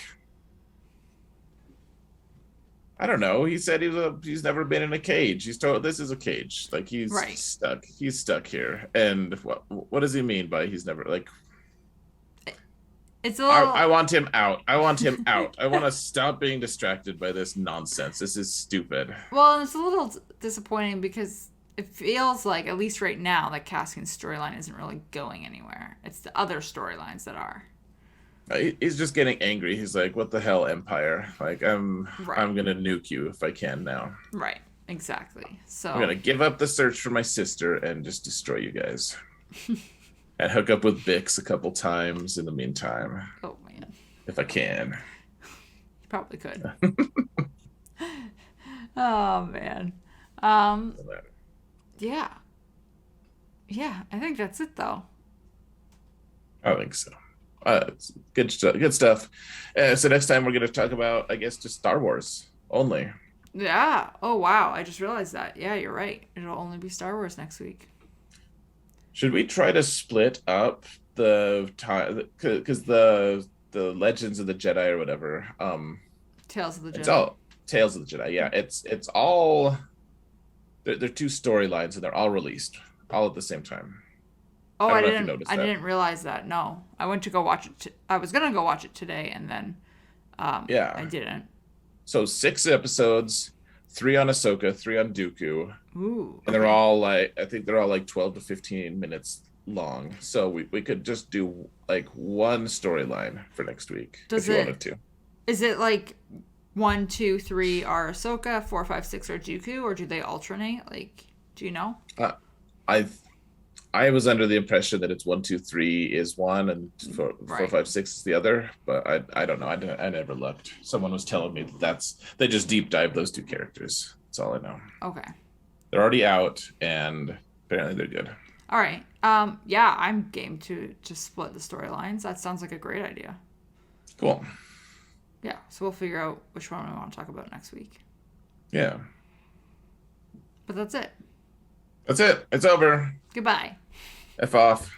I don't know. He said he's never been in a cage. He's told this is a cage. Like he's stuck. He's stuck here. And what does he mean by he's never like? It's a little... I want him out. I want him out. I want to stop being distracted by this nonsense. This is stupid. Well, it's a little disappointing because it feels like, at least right now, that Cassian's storyline isn't really going anywhere. It's the other storylines that are. He's just getting angry. He's like, what the hell, Empire? Like, I'm gonna nuke you if I can now. Right, exactly. So I'm gonna give up the search for my sister and just destroy you guys. And hook up with Bix a couple times in the meantime. Oh man. If I can. You probably could. Oh man. Yeah. Yeah, I think that's it though. I think so. Good stuff. So next time we're going to talk about, I guess, just Star Wars only. Yeah. Oh, wow. I just realized that. Yeah, you're right. It'll only be Star Wars next week. Should we try to split up the time? Because the Legends of the Jedi or whatever. Tales of the Jedi. It's all Tales of the Jedi. Yeah, it's all. They're two storylines and they're all released all at the same time. Oh, I didn't realize that. No, I went to go watch it. I was gonna go watch it today, and then, I didn't. So 6 episodes, 3 on Ahsoka, 3 on Dooku. Ooh. And they're all I think they're all like 12 to 15 minutes long. So we could just do like one storyline for next week if you wanted to. Is it like 1, 2, 3 are Ahsoka, 4, 5, 6 are Dooku, or do they alternate? Like, do you know? I was under the impression that it's 1, 2, 3 is one, and 4, 5, 6 is the other. But I don't know. I never looked. Someone was telling me they just deep dive those 2 characters. That's all I know. Okay. They're already out, and apparently they're good. All right. Yeah, I'm game to just split the storylines. That sounds like a great idea. Cool. Yeah, so we'll figure out which one we want to talk about next week. Yeah. But that's it. That's it. It's over. Goodbye. F off.